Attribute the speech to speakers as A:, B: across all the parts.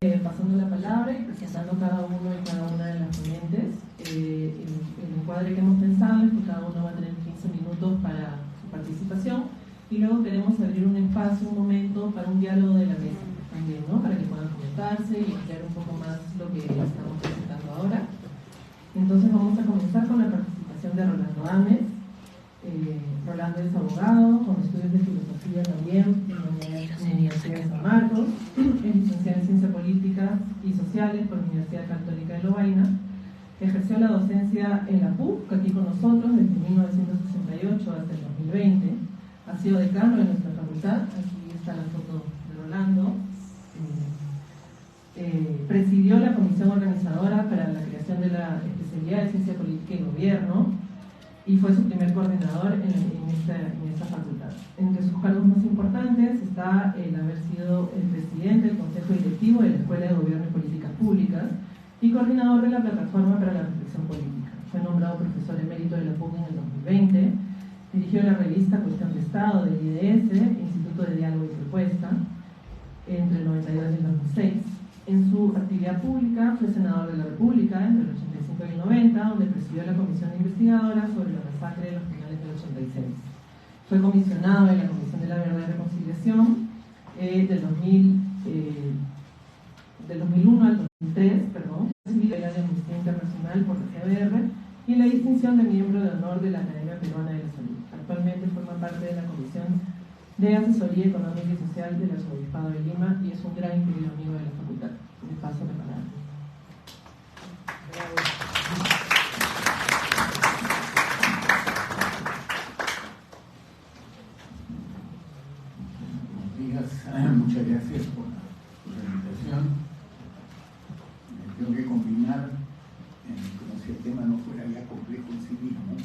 A: Pasando la palabra y presentando cada uno y cada una de las ponentes. El encuadre que hemos pensado es que cada uno va a tener 15 minutos para su participación y luego queremos abrir un espacio, un momento para un diálogo de la mesa también, ¿no? Para que puedan comentarse y ampliar un poco más lo que estamos presentando ahora. Entonces vamos a comenzar con la participación de Rolando Ames. Rolando es abogado, con estudios de filosofía también en la Universidad de San Marcos, es licenciado en Ciencias Políticas y Sociales por la Universidad Católica de Lovaina, ejerció la docencia en la PUC, aquí con nosotros, desde 1968 hasta el 2020, ha sido decano de nuestra facultad, aquí está la foto de Rolando, presidió la comisión organizadora para la creación de la especialidad de Ciencia Política y Gobierno, y fue su primer coordinador en esta facultad. Entre sus cargos más importantes está el haber sido el presidente del Consejo Directivo de la Escuela de Gobierno y Políticas Públicas y coordinador de la Plataforma para la Reflexión Política. Fue nombrado profesor emérito de la PUC en el 2020, dirigió la revista Cuestión de Estado del IDS, Instituto de Diálogo y Propuesta, entre el 92 y el 2006. En su actividad pública fue senador de la República entre el 85 y el 90, donde presidió la comisión investigadora sobre la masacre de los penales del 86. Fue comisionado de la Comisión de la Verdad y Reconciliación del 2001 al 2003, recibió la de Amnistía Internacional por la GBR y la distinción de miembro de honor de la Academia Peruana de la Salud. Actualmente forma parte de la Comisión de Asesoría Económica y Social del Arzobispado de Lima y es un gran y querido amigo de la facultad. Le paso la palabra.
B: Buenos días, muchas gracias por la invitación. Tengo que combinar, como si el tema no fuera ya complejo en sí mismo,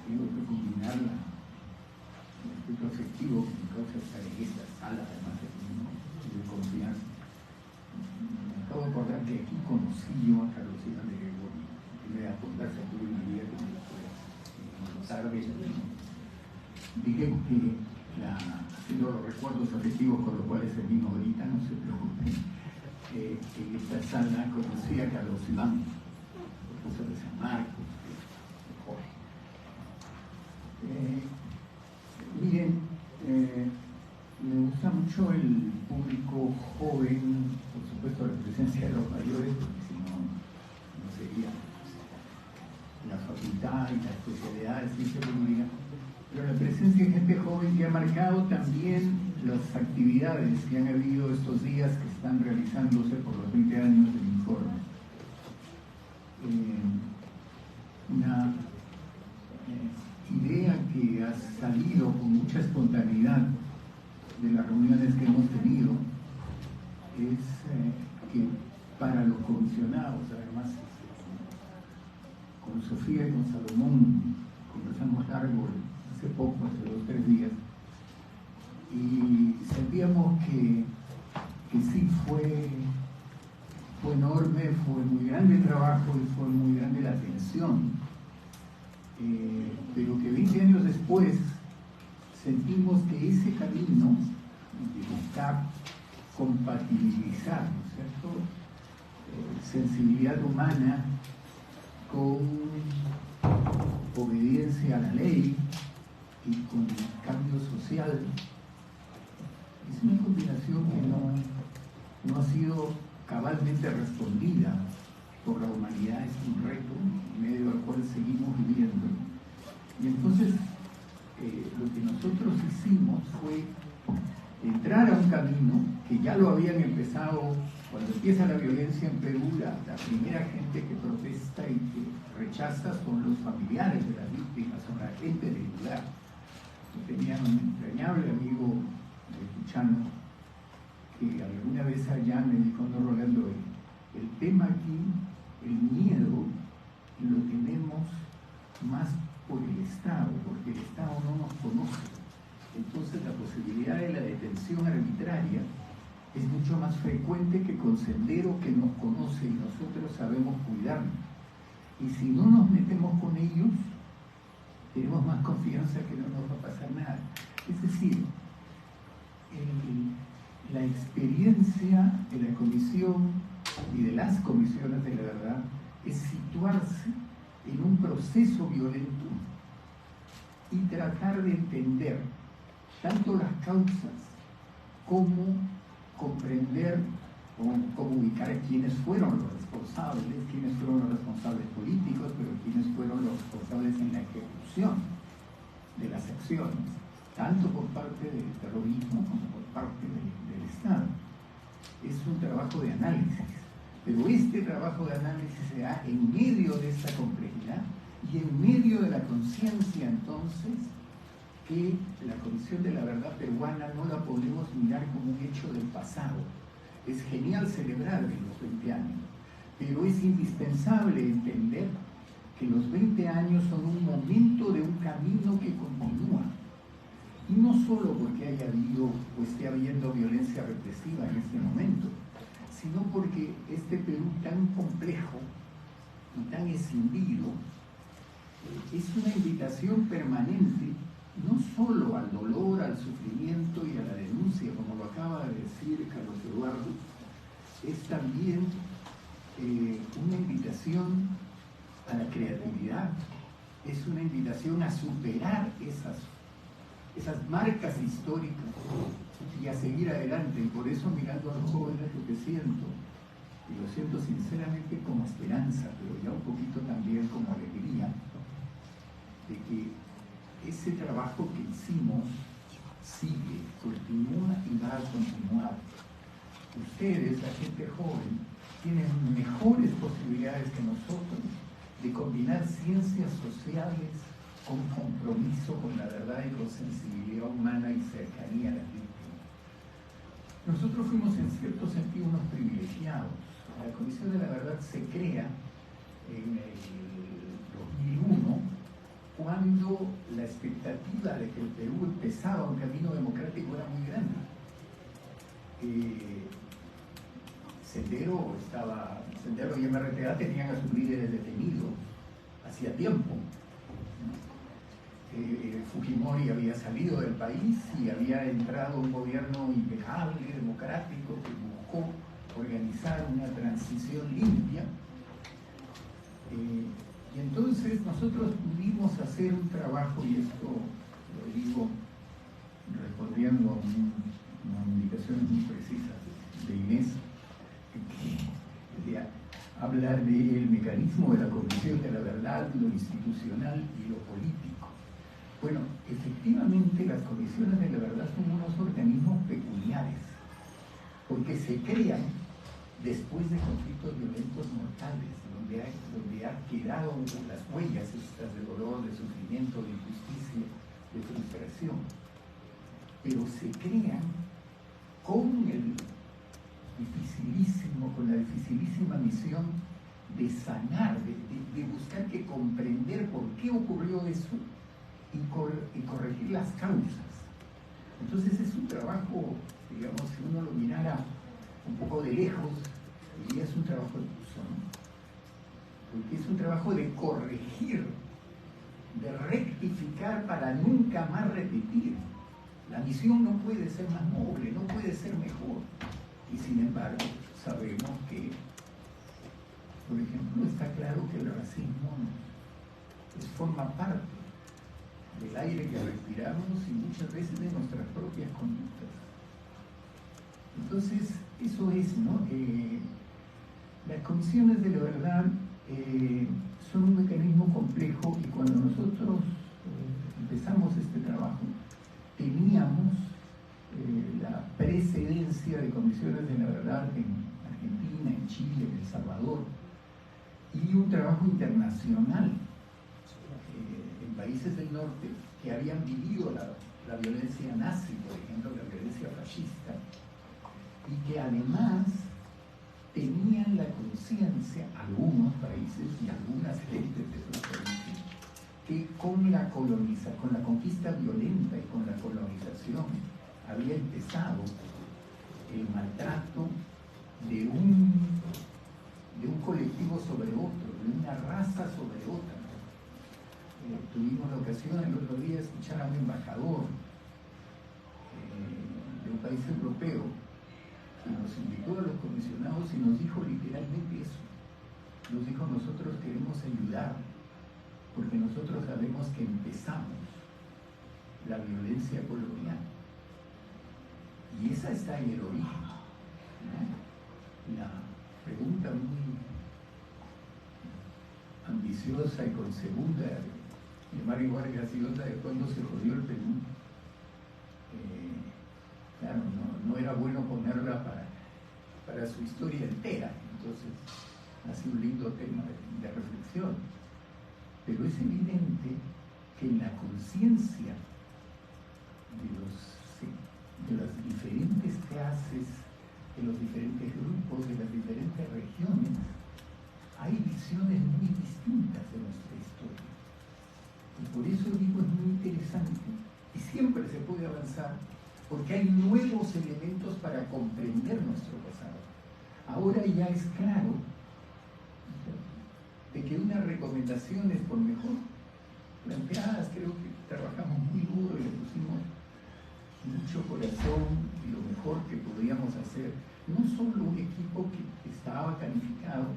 B: tengo que combinar el aspecto afectivo que me causa estar en esta sala, además de confianza. Me acabo de acordar que aquí conocí yo a Carlos Iván de Gregorio, en primera fundación tuve una vida que me lo fue tarde. Dije que haciendo los recuerdos afectivos con los cuales se vino ahorita, no se preocupen, en esta sala conocí a Carlos Iván, profesor de San Marcos, Jorge. Miren, me gusta mucho el público joven, por supuesto la presencia de los mayores, porque si no, no sería la facultad y la especialidad de ciencia política, pero la presencia de gente joven que ha marcado también las actividades que han habido estos días que están realizándose por los 20 años del informe. Una idea que ha salido con mucha espontaneidad de las reuniones que hemos tenido es que para los comisionados, además con Sofía y con Salomón conversamos largo hace poco, hace 2 o 3 días, y sentíamos que sí fue enorme, fue muy grande el trabajo y fue muy grande la atención. Pero que 20 años después sentimos que ese camino de buscar compatibilizar, ¿no es cierto?, sensibilidad humana con obediencia a la ley y con cambio social, es una combinación que no ha sido cabalmente respondida por la humanidad. Es un reto en medio del cual seguimos viviendo. Y entonces lo que nosotros hicimos fue entrar a un camino que ya lo habían empezado cuando empieza la violencia en Perú. La primera gente que protesta y que rechaza son los familiares de las víctimas, son la gente del lugar. Yo tenía un entrañable amigo de Tuchano que alguna vez allá me dijo: no, Rolando, el tema aquí, el miedo, lo tenemos más por el Estado, porque el Estado no nos conoce. Entonces la posibilidad de la detención arbitraria es mucho más frecuente que con Sendero, que nos conoce y nosotros sabemos cuidarnos. Y si no nos metemos con ellos, tenemos más confianza que no nos va a pasar nada. Es decir, la experiencia de la comisión y de las comisiones de la verdad es situarse en un proceso violento y tratar de entender tanto las causas como comprender o cómo ubicar a quiénes fueron los responsables, quiénes fueron los responsables políticos, pero quiénes fueron los responsables en la ejecución de las acciones, tanto por parte del terrorismo como por parte del Estado. Es un trabajo de análisis, pero este trabajo de análisis se da en medio de esta complejidad y en medio de la conciencia entonces que la Comisión de la Verdad Peruana no la podemos mirar como un hecho del pasado. Es genial celebrar los 20 años, pero es indispensable entender que los 20 años son un momento de un camino que continúa. Y no solo porque haya habido o esté habiendo violencia represiva en este momento, sino porque este Perú tan complejo y tan escindido es una invitación permanente no solo al dolor, al sufrimiento y a la denuncia, como lo acaba de decir Carlos Eduardo, es también una invitación a la creatividad, es una invitación a superar esas marcas históricas y a seguir adelante. Y por eso, mirando a los jóvenes, lo que siento, y lo siento sinceramente como esperanza, pero ya un poquito también como alegría, de que ese trabajo que hicimos sigue, continúa y va a continuar. Ustedes, la gente joven, tienen mejores posibilidades que nosotros de combinar ciencias sociales con compromiso con la verdad y con sensibilidad humana y cercanía a la víctima. Nosotros fuimos en cierto sentido unos privilegiados. La Comisión de la Verdad se crea en el 2001 cuando la expectativa de que el Perú empezaba un camino democrático era muy grande. Sendero y MRTA tenían a sus líderes detenidos hacía tiempo. Fujimori había salido del país y había entrado un gobierno impecable, democrático, que buscó organizar una transición limpia. Y entonces nosotros pudimos hacer un trabajo, y esto lo digo respondiendo a unas indicaciones muy precisas de Inés, de hablar del mecanismo de la Comisión de la Verdad, lo institucional y lo político. Bueno, efectivamente las comisiones de la verdad son unos organismos peculiares, porque se crean después de conflictos violentos mortales, donde ha quedado las huellas estas de dolor, de sufrimiento, de injusticia, de frustración. Pero se crean con la dificilísima misión de sanar, de buscar que comprender por qué ocurrió eso y corregir las causas. Entonces es un trabajo, digamos, si uno lo mirara un poco de lejos, diría es un trabajo de curso, ¿no? Porque es un trabajo de corregir, de rectificar para nunca más repetir. La misión no puede ser más noble, no puede ser mejor. Y sin embargo, sabemos que, por ejemplo, está claro que el racismo forma parte del aire que respiramos y muchas veces de nuestras propias conductas. Entonces, eso es, ¿no? Las comisiones de la verdad son un mecanismo complejo y cuando nosotros empezamos este trabajo, teníamos la precedencia de comisiones de la verdad en Argentina, en Chile, en El Salvador, y un trabajo internacional en países del norte que habían vivido la violencia nazi, por ejemplo, la violencia fascista, y que además tenían la conciencia, algunos países y algunas gentes de esos países, que con la conquista violenta y con la colonización había empezado el maltrato de un colectivo sobre otro, de una raza sobre otra. Tuvimos la ocasión el otro día de escuchar a un embajador de un país europeo que nos invitó a los comisionados y nos dijo literalmente eso. Nos dijo: nosotros queremos ayudar porque nosotros sabemos que empezamos la violencia colonial. Y esa está en el origen, ¿no? La pregunta muy ambiciosa y con segunda de Mario Vargas Llosa de cuándo se jodió el Perú. Claro, no era bueno ponerla para su historia entera, entonces ha sido un lindo tema de reflexión. Pero es evidente que en la conciencia de las diferentes clases, de los diferentes grupos, de las diferentes regiones, hay visiones muy distintas de nuestra historia. Y por eso digo, es muy interesante y siempre se puede avanzar porque hay nuevos elementos para comprender nuestro pasado. Ahora ya es claro de que unas recomendaciones, por mejor planteadas, creo que trabajamos muy duro y le pusimos mucho corazón y lo mejor que podíamos hacer, no solo un equipo que estaba calificado,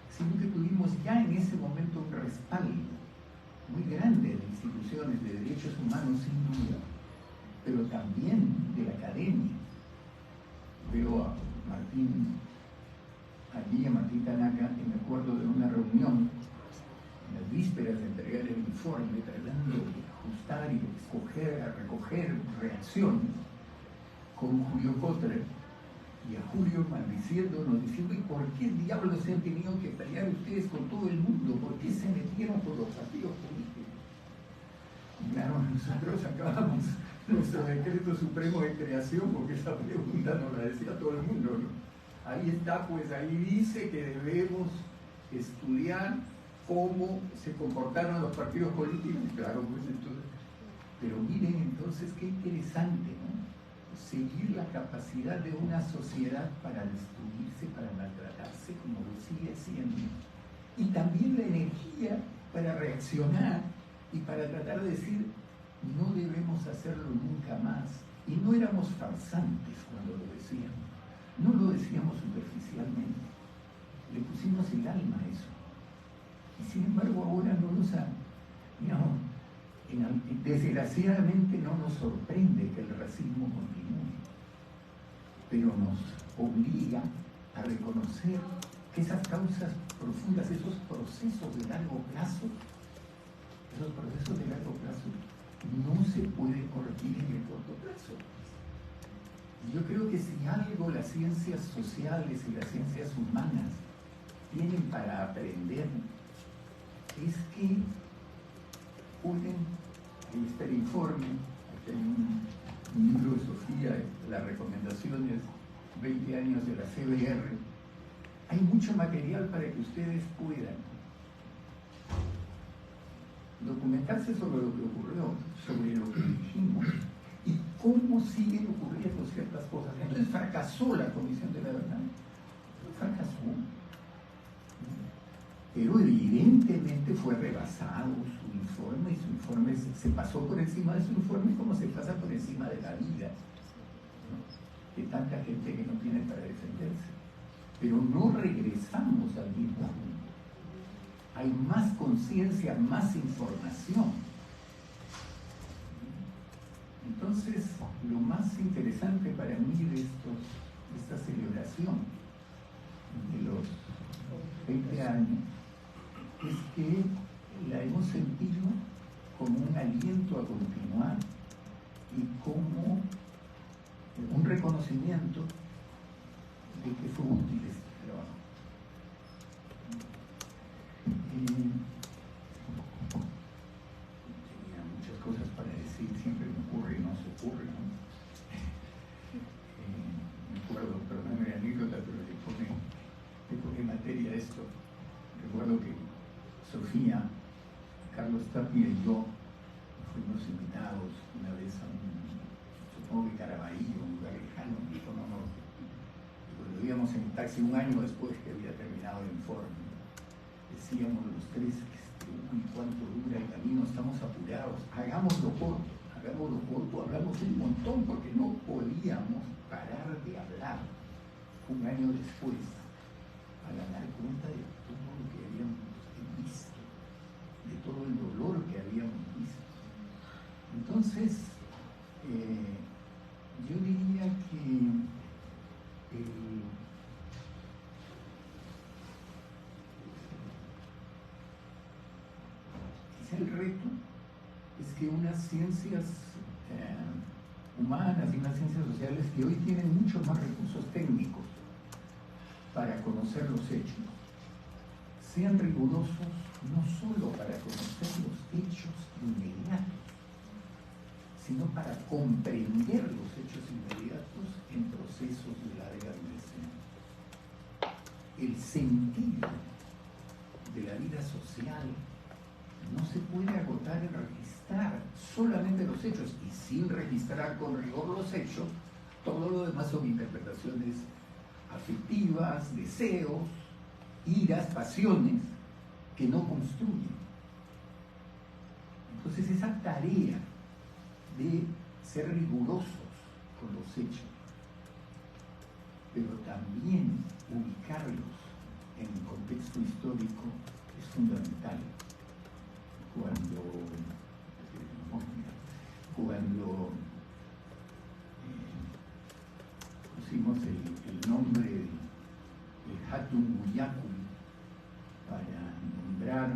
B: sino que tuvimos ya en ese momento un respaldo muy grande de instituciones de derechos humanos, sin duda, pero también de la academia. Veo a Martín, allí a Martín Tanaka, y me acuerdo de una reunión en las vísperas de entregar el informe, tratando de ajustar y de recoger reacciones con Julio Kotler, y a Julio maldiciéndonos, diciendo: ¿y por qué diablos se han tenido que pelear ustedes con todo el mundo? ¿Por qué se metieron por los partidos políticos? Y claro, nosotros acabamos nuestro decreto supremo de creación, porque esa pregunta nos la decía todo el mundo, ¿no? Ahí está, pues ahí dice que debemos estudiar cómo se comportaron los partidos políticos, claro, pues entonces, pero miren entonces qué interesante, ¿no? Seguir la capacidad de una sociedad para destruirse, para maltratarse, como lo sigue haciendo, y también la energía para reaccionar y para tratar de decir: no debemos hacerlo nunca más. Y no éramos farsantes cuando lo decíamos, no lo decíamos superficialmente, le pusimos el alma a eso. Y sin embargo ahora no nos ha, digamos, desgraciadamente no nos sorprende que el racismo continúe, pero nos obliga a reconocer que esas causas profundas, esos procesos de largo plazo, no se pueden corregir en el corto plazo. Y yo creo que si algo las ciencias sociales y las ciencias humanas tienen para aprender, es que pueden, ahí está el informe, aquí hay un libro de Sofía, las recomendaciones 20 años de la CBR, hay mucho material para que ustedes puedan documentarse sobre lo que ocurrió, sobre lo que dijimos y cómo siguen ocurriendo ciertas cosas. Entonces fracasó la Comisión de la Verdad, fracasó, pero evidentemente fue rebasado su informe, y su informe se pasó por encima de su informe como se pasa por encima de la vida, ¿no?, de tanta gente que no tiene para defenderse. Pero no regresamos al mismo punto. Hay más conciencia, más información. Entonces, lo más interesante para mí de esta celebración de los 20 años es que la hemos sentido como un aliento a continuar y como un reconocimiento de que fue útil este trabajo. Tenía muchas cosas para decir, siempre me ocurre y no se ocurre, ¿no? Me acuerdo, perdón, no era anécdota, pero le pone materia a esto. Recuerdo que Sofía, Carlos Tapia y yo fuimos invitados una vez a supongo que Caraballo, un lugar lejano, dijo no, lo íbamos en taxi un año después que había terminado el informe. Decíamos los tres, uy, cuánto dura el camino, estamos apurados, hagámoslo corto, hablamos un montón porque no podíamos parar de hablar. un año después, para dar cuenta de todo lo que habíamos visto, de todo el dolor que habíamos visto. Entonces, yo diría que quizá el reto es que unas ciencias humanas y unas ciencias sociales que hoy tienen muchos más recursos técnicos para conocer los hechos, sean rigurosos no solo para conocer los hechos inmediatos, sino para comprender los hechos inmediatos en procesos de larga duración. El sentido de la vida social no se puede agotar en registrar solamente los hechos, y sin registrar con rigor los hechos, todo lo demás son interpretaciones afectivas, deseos, iras, pasiones que no construyen. Entonces esa tarea de ser rigurosos con los hechos, pero también ubicarlos en el contexto histórico, es fundamental. Cuando pusimos el nombre del Hatun Guyacu para nombrar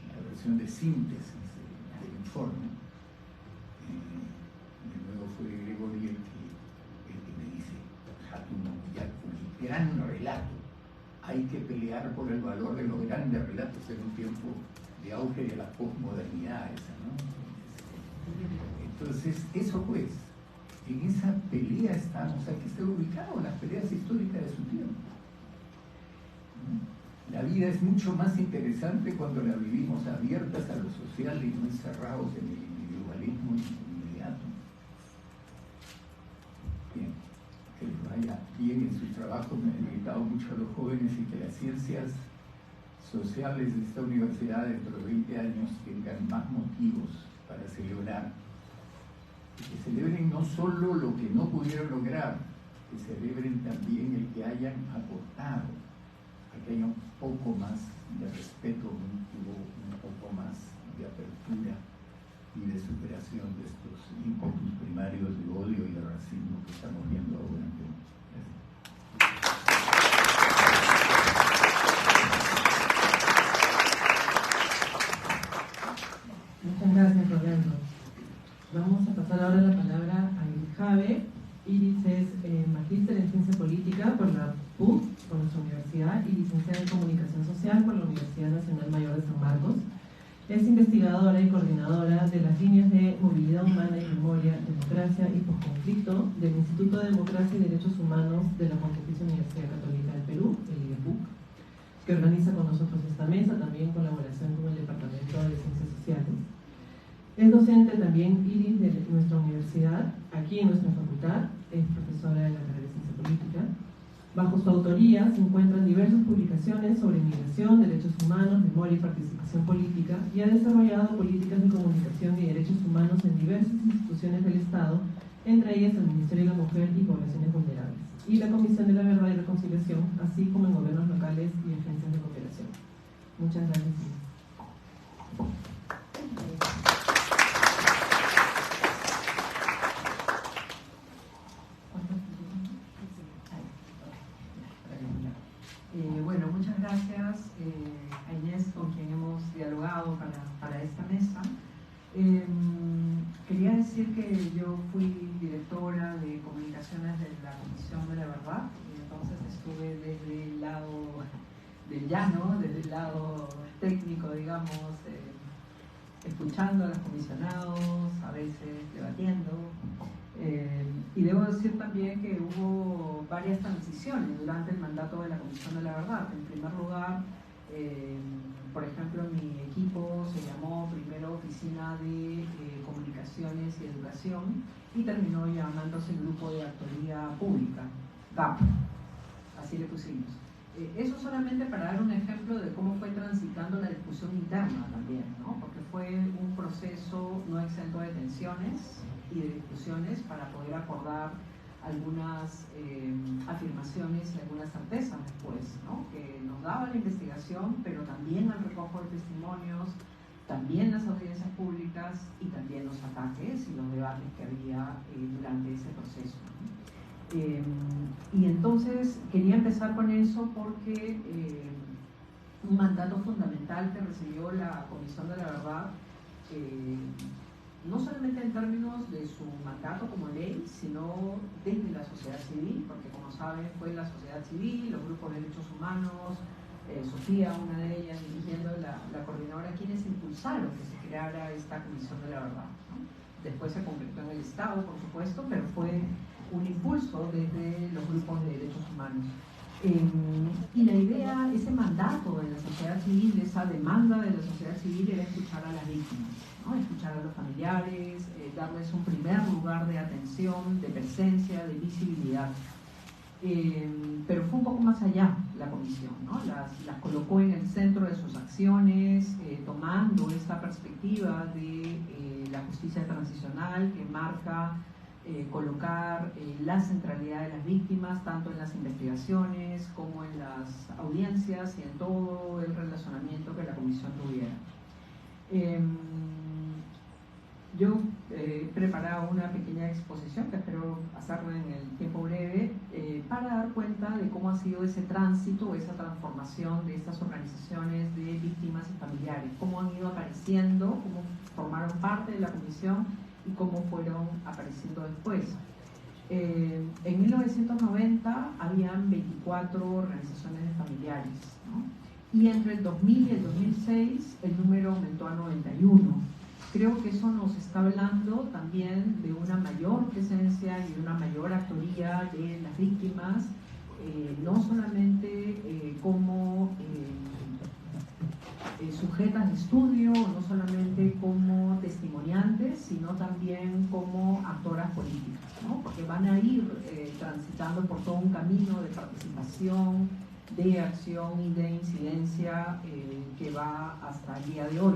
B: la versión de síntesis del informe, de nuevo fue Gregory el que me dice: Hatun Guyacu, gran relato. Hay que pelear por el valor de los grandes relatos en un tiempo de auge de la posmodernidad esa, ¿no? Entonces, eso pues, en esa pelea estamos, hay que estar ubicados en las peleas históricas de su tiempo. La vida es mucho más interesante cuando la vivimos abiertas a lo social y no encerrados en el individualismo inmediato. Bien, que les vaya bien en sus trabajos. Me han invitado mucho a los jóvenes y que las ciencias sociales de esta universidad dentro de 20 años tengan más motivos para celebrar. Y que celebren no solo lo que no pudieron lograr, que celebren también el que hayan aportado, a que haya un poco más de respeto mutuo, un poco más de apertura y de superación de estos ímpetus primarios de odio y de racismo que estamos viendo ahora.
A: Muchas gracias, Rolando. Vamos a pasar ahora la palabra a Iris Jave. Iris es magíster en Ciencia Política por la PUC, por nuestra universidad, y licenciada en Comunicación Social por la Universidad Nacional Mayor de San Marcos. Es investigadora y coordinadora de las líneas de Movilidad Humana y Memoria, Democracia y Posconflicto del Instituto de Democracia y Derechos Humanos de la Pontificia Universidad Católica del Perú, el IDEPUC, que organiza con nosotros esta mesa, también en colaboración con el Departamento de Ciencias Sociales. Es docente también Iris de nuestra universidad, aquí en nuestra facultad, es profesora de la carrera de Ciencia Política. Bajo su autoría se encuentran diversas publicaciones sobre migración, derechos humanos, memoria y participación política, y ha desarrollado políticas de comunicación y derechos humanos en diversas instituciones del Estado, entre ellas el Ministerio de la Mujer y Poblaciones Vulnerables, y la Comisión de la Verdad y Reconciliación, así como en gobiernos locales y agencias de cooperación. Muchas gracias.
C: Bueno, muchas gracias a Inés, con quien hemos dialogado para esta mesa. Quería decir que yo fui directora de comunicaciones de la Comisión de la Verdad, y entonces estuve desde el lado del llano, desde el lado técnico, digamos, escuchando a los comisionados, a veces debatiendo. Y debo decir también que hubo varias transiciones durante el mandato de la Comisión de la Verdad. En primer lugar, por ejemplo, mi equipo se llamó primero Oficina de Comunicaciones y Educación y terminó llamándose Grupo de Actoría Pública, GAP, así le pusimos. Eso solamente para dar un ejemplo de cómo fue transitando la discusión interna también, ¿no? Porque fue un proceso no exento de tensiones y de discusiones para poder acordar algunas afirmaciones y algunas certezas después, ¿no? Que nos daba la investigación, pero también el recojo de testimonios, también las audiencias públicas y también los ataques y los debates que había durante ese proceso, ¿no? Y entonces quería empezar con eso porque un mandato fundamental que recibió la Comisión de la Verdad, no solamente en términos de su mandato como ley, sino desde la sociedad civil, porque como saben fue la sociedad civil, los grupos de derechos humanos, Sofía, una de ellas, dirigiendo la coordinadora, quienes impulsaron que se creara esta Comisión de la Verdad, ¿no? Después se convirtió en el Estado, por supuesto, pero fue un impulso desde los grupos de derechos humanos. Y la idea, ese mandato de la sociedad civil, esa demanda de la sociedad civil era escuchar a las víctimas, ¿no? Escuchar a los familiares, darles un primer lugar de atención, de presencia, de visibilidad. Pero fue un poco más allá la comisión, ¿no? Las colocó en el centro de sus acciones, tomando esa perspectiva de la justicia transicional que marca colocar la centralidad de las víctimas, tanto en las investigaciones como en las audiencias y en todo el relacionamiento que la comisión tuviera. Yo he preparado una pequeña exposición que espero hacerla en el tiempo breve para dar cuenta de cómo ha sido ese tránsito, esa transformación de estas organizaciones de víctimas y familiares, cómo han ido apareciendo, cómo formaron parte de la comisión y cómo fueron apareciendo después. En 1990 habían 24 organizaciones de familiares, ¿no? Y entre el 2000 y el 2006 el número aumentó a 91. Creo que eso nos está hablando también de una mayor presencia y de una mayor actoría de las víctimas, no solamente como sujetas de estudio, no solamente como testimoniantes, sino también como actoras políticas, ¿no? Porque van a ir transitando por todo un camino de participación, de acción y de incidencia que va hasta el día de hoy.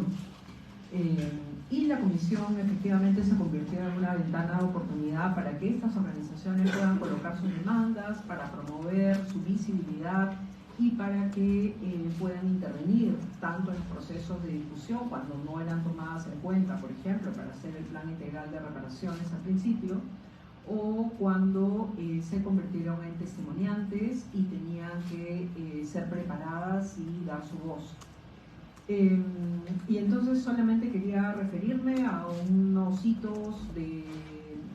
C: Y la comisión efectivamente se convirtió en una ventana de oportunidad para que estas organizaciones puedan colocar sus demandas, para promover su visibilidad y para que puedan intervenir tanto en los procesos de discusión cuando no eran tomadas en cuenta, por ejemplo, para hacer el plan integral de reparaciones al principio, o cuando se convirtieron en testimoniantes y tenían que ser preparadas y dar su voz. Y entonces solamente quería referirme a unos hitos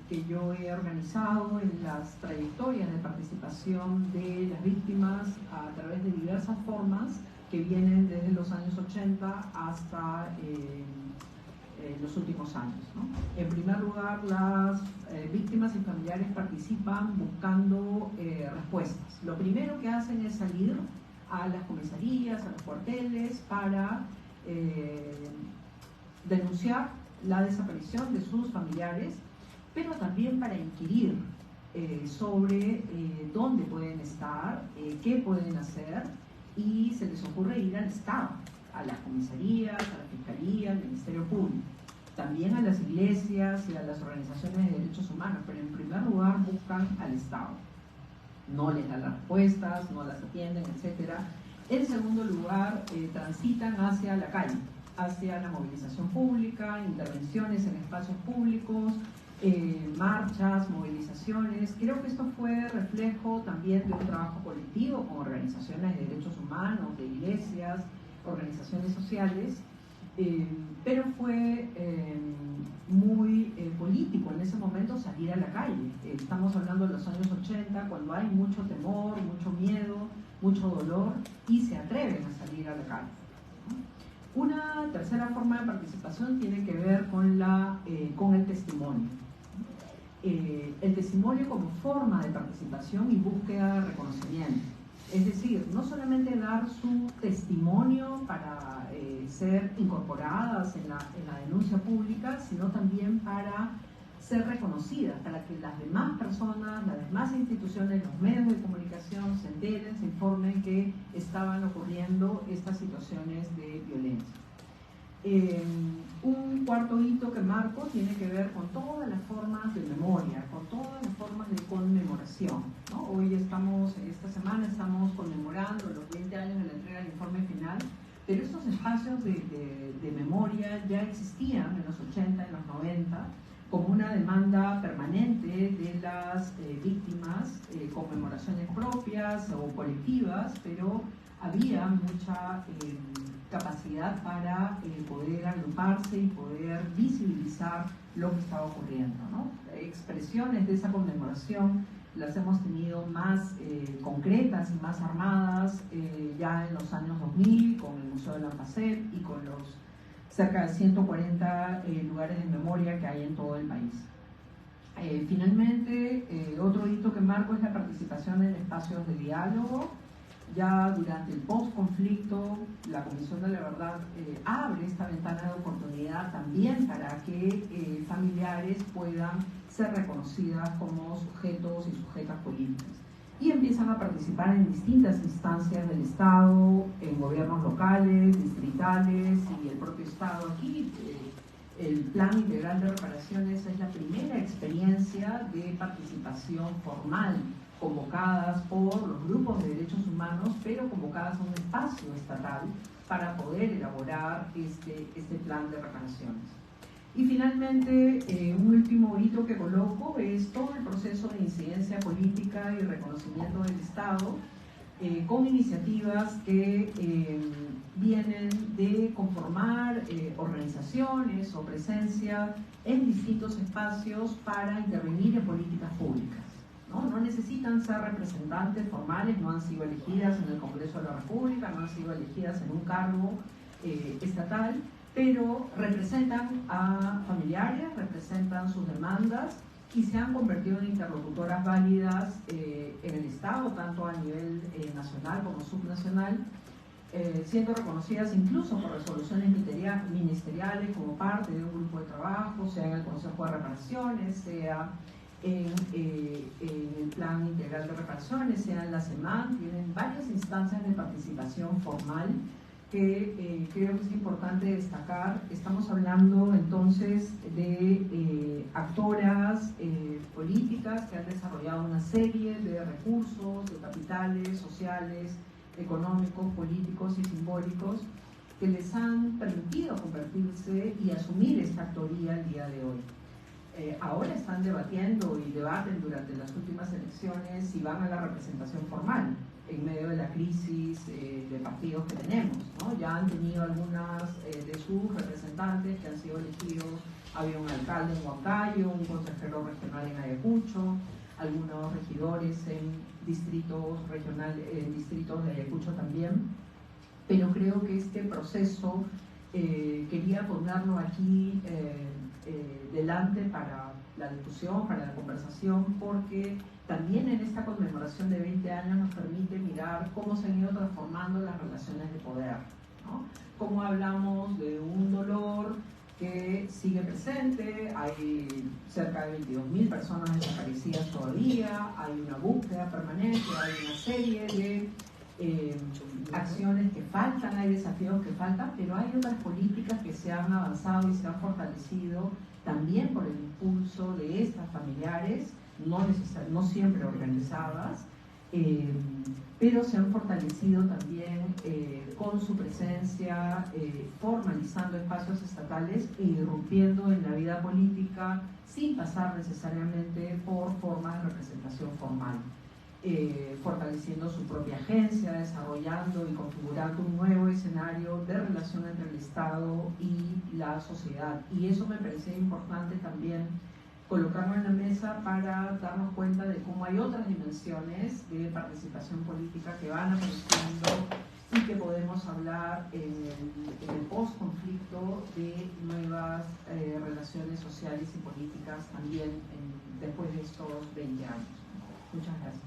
C: que yo he organizado en las trayectorias de participación de las víctimas a través de diversas formas que vienen desde los años 80 hasta los últimos años, ¿no? En primer lugar, las víctimas y familiares participan buscando respuestas. Lo primero que hacen es salir a las comisarías, a los cuarteles, para denunciar la desaparición de sus familiares, pero también para inquirir sobre dónde pueden estar, qué pueden hacer, y se les ocurre ir al Estado, a las comisarías, a la Fiscalía, al Ministerio Público, también a las iglesias y a las organizaciones de derechos humanos, pero en primer lugar buscan al Estado. No les dan las respuestas, no las atienden, etc. En segundo lugar, transitan hacia la calle, hacia la movilización pública, intervenciones en espacios públicos, marchas, movilizaciones. Creo que esto fue reflejo también de un trabajo colectivo con organizaciones de derechos humanos, de iglesias, organizaciones sociales, pero fue muy político en ese momento salir a la calle. Estamos hablando de los años 80, cuando hay mucho temor, mucho miedo, mucho dolor, y se atreven a salir a la calle. Una tercera forma de participación tiene que ver con el testimonio. El testimonio como forma de participación y búsqueda de reconocimiento. Es decir, no solamente dar su testimonio para ser incorporadas en la denuncia pública, sino también para ser reconocidas, para que las demás personas, las demás instituciones, los medios de comunicación se enteren, se informen que estaban ocurriendo estas situaciones de violencia. Un cuarto hito que marco tiene que ver con todas las formas de memoria, con todas las formas de conmemoración, ¿no? Hoy esta semana estamos conmemorando los 20 años de la entrega del informe final, pero estos espacios de memoria ya existían en los 80, en los 90, como una demanda permanente de las víctimas, conmemoraciones propias o colectivas, pero había mucha capacidad para poder agruparse y poder visibilizar lo que estaba ocurriendo, ¿no? Expresiones de esa conmemoración las hemos tenido más concretas y más armadas ya en los años 2000 con el Museo de la Ampasel y con los cerca de 140 lugares de memoria que hay en todo el país. Finalmente, otro hito que marco es la participación en espacios de diálogo. Ya durante el post-conflicto, la Comisión de la Verdad abre esta ventana de oportunidad también para que familiares puedan ser reconocidas como sujetos y sujetas políticas. Y empiezan a participar en distintas instancias del Estado, en gobiernos locales, distritales y el propio Estado. Aquí el Plan Integral de Reparaciones es la primera experiencia de participación formal, convocadas por los grupos de derechos humanos, pero convocadas a un espacio estatal para poder elaborar este plan de reparaciones. Y finalmente, un último hito que coloco es todo el proceso de incidencia política y reconocimiento del Estado, con iniciativas que vienen de conformar organizaciones o presencia en distintos espacios para intervenir en políticas públicas. No necesitan ser representantes formales, no han sido elegidas en el Congreso de la República, no han sido elegidas en un cargo estatal, pero representan a familiares, representan sus demandas y se han convertido en interlocutoras válidas en el Estado, tanto a nivel nacional como subnacional, siendo reconocidas incluso por resoluciones ministeriales como parte de un grupo de trabajo, sea en el Consejo de Reparaciones, sea en el Plan Integral de Reparaciones, sea en la SEMAN. Tienen varias instancias de participación formal que creo que es importante destacar. Estamos hablando entonces de actoras políticas que han desarrollado una serie de recursos, de capitales sociales, económicos, políticos y simbólicos que les han permitido convertirse y asumir esta actoría el día de hoy. Ahora están debatiendo y debaten durante las últimas elecciones si van a la representación formal en medio de la crisis de partidos que tenemos, ¿no? Ya han tenido algunas de sus representantes que han sido elegidos. Había un alcalde en Huancayo, un consejero regional en Ayacucho, algunos regidores en distritos de Ayacucho también, pero creo que este proceso quería ponerlo aquí delante para la discusión, para la conversación, porque también en esta conmemoración de 20 años nos permite mirar cómo se han ido transformando las relaciones de poder, ¿no? Cómo hablamos de un dolor que sigue presente, hay cerca de 22.000 personas desaparecidas todavía, hay una búsqueda permanente, hay una serie de acciones que faltan, hay desafíos que faltan, pero hay otras políticas que se han avanzado y se han fortalecido también por el impulso de estas familiares, no siempre organizadas, pero se han fortalecido también con su presencia, formalizando espacios estatales e irrumpiendo en la vida política sin pasar necesariamente por formas de representación formal. Fortaleciendo su propia agencia, desarrollando y configurando un nuevo escenario de relación entre el Estado y la sociedad. Y eso me parece importante también colocarlo en la mesa para darnos cuenta de cómo hay otras dimensiones de participación política que van apareciendo y que podemos hablar en el post-conflicto de nuevas relaciones sociales y políticas también después de estos 20 años. Muchas gracias.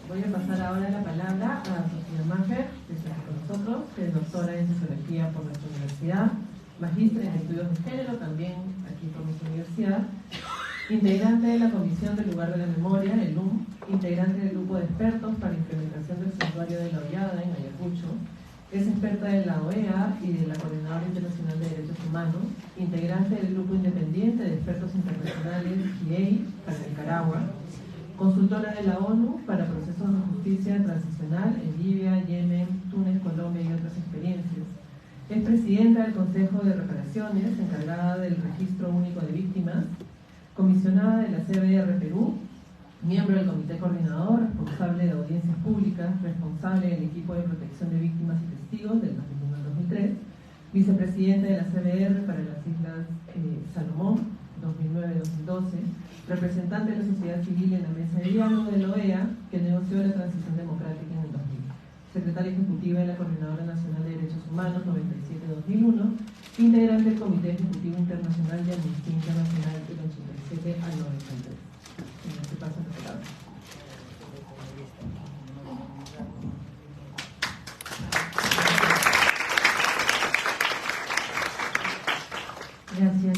A: Voy a pasar ahora la palabra a Sofía Maher, que está con nosotros, que es doctora en Sociología por nuestra universidad, magíster en Estudios de Género también aquí por nuestra universidad, integrante de la Comisión del Lugar de la Memoria, el LUM, integrante del grupo de expertos para implementación del santuario de la Hollada en Ayacucho, es experta de la OEA y de la Coordinadora Internacional de Derechos Humanos, integrante del grupo independiente de expertos internacionales GIEI para Nicaragua, consultora de la ONU para procesos de justicia transicional en Libia, Yemen, Túnez, Colombia y otras experiencias. Es presidenta del Consejo de Reparaciones, encargada del Registro Único de Víctimas, comisionada de la CBR Perú, miembro del Comité Coordinador, responsable de audiencias públicas, responsable del equipo de protección de víctimas y testigos del 2001 al 2003, vicepresidente de la CBR para las Islas Salomón, 2009-2012, representante de la sociedad civil en la mesa de diálogo de la OEA, que negoció la transición democrática en el 2000, secretaria ejecutiva de la Coordinadora Nacional de Derechos Humanos 97-2001, integrante del Comité Ejecutivo Internacional de Amnistía Internacional del 87 al 93. En este paso la palabra.
D: Gracias.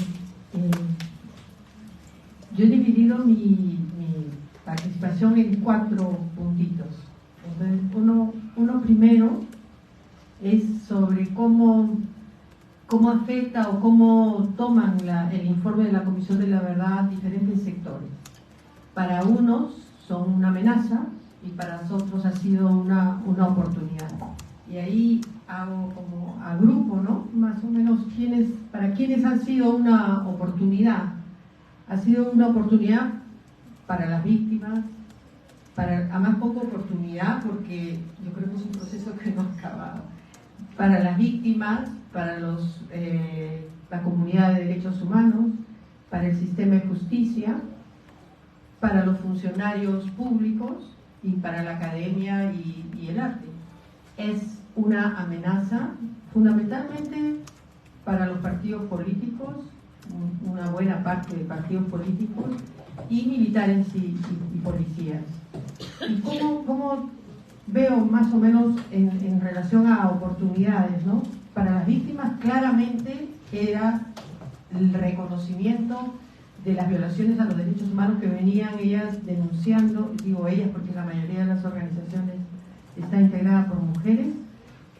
D: Yo he dividido mi participación en 4 puntitos. Entonces, uno primero es sobre cómo afecta o cómo toman el informe de la Comisión de la Verdad diferentes sectores. Para unos son una amenaza y para otros ha sido una oportunidad. Y ahí hago como agrupo, ¿no? Más o menos para quienes ha sido una oportunidad. Ha sido una oportunidad para las víctimas, a más poca oportunidad, porque yo creo que es un proceso que no ha acabado. Para las víctimas, para la comunidad de derechos humanos, para el sistema de justicia, para los funcionarios públicos y para la academia y el arte. Es una amenaza fundamentalmente para los partidos políticos, una buena parte de partidos políticos y militares y policías. ¿Y cómo veo más o menos en relación a oportunidades, ¿no? Para las víctimas claramente era el reconocimiento de las violaciones a los derechos humanos que venían ellas denunciando, digo ellas porque la mayoría de las organizaciones está integrada por mujeres,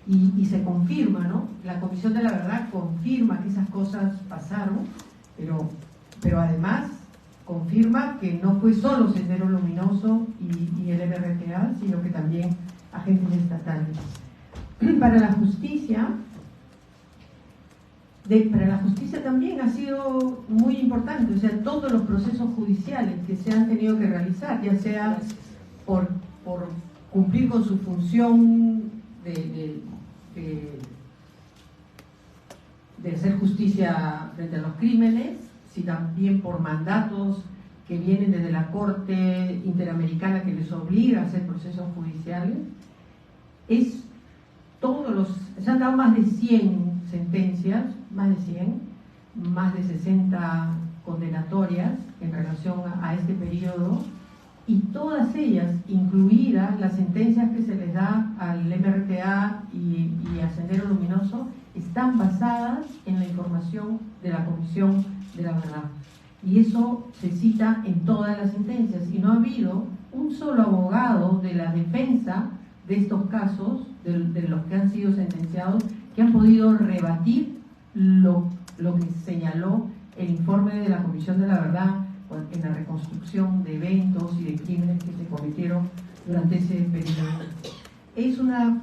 D: y se confirma, ¿no? La Comisión de la Verdad confirma que esas cosas pasaron, pero además confirma que no fue solo Sendero Luminoso y el MRTA, sino que también agentes estatales. Para la justicia también ha sido muy importante, o sea, todos los procesos judiciales que se han tenido que realizar, ya sea por cumplir con su función de hacer justicia frente a los crímenes, sino también por mandatos que vienen desde la Corte Interamericana que les obliga a hacer procesos judiciales. Se han dado más de 100 sentencias, más de 60 condenatorias en relación a este periodo, y todas ellas, incluidas las sentencias que se les da al MRTA y a Sendero Luminoso, están basadas en la información de la Comisión de la Verdad. Y eso se cita en todas las sentencias. Y no ha habido un solo abogado de la defensa de estos casos, de los que han sido sentenciados, que han podido rebatir lo que señaló el informe de la Comisión de la Verdad en la reconstrucción de eventos y de crímenes que se cometieron durante ese periodo. Es una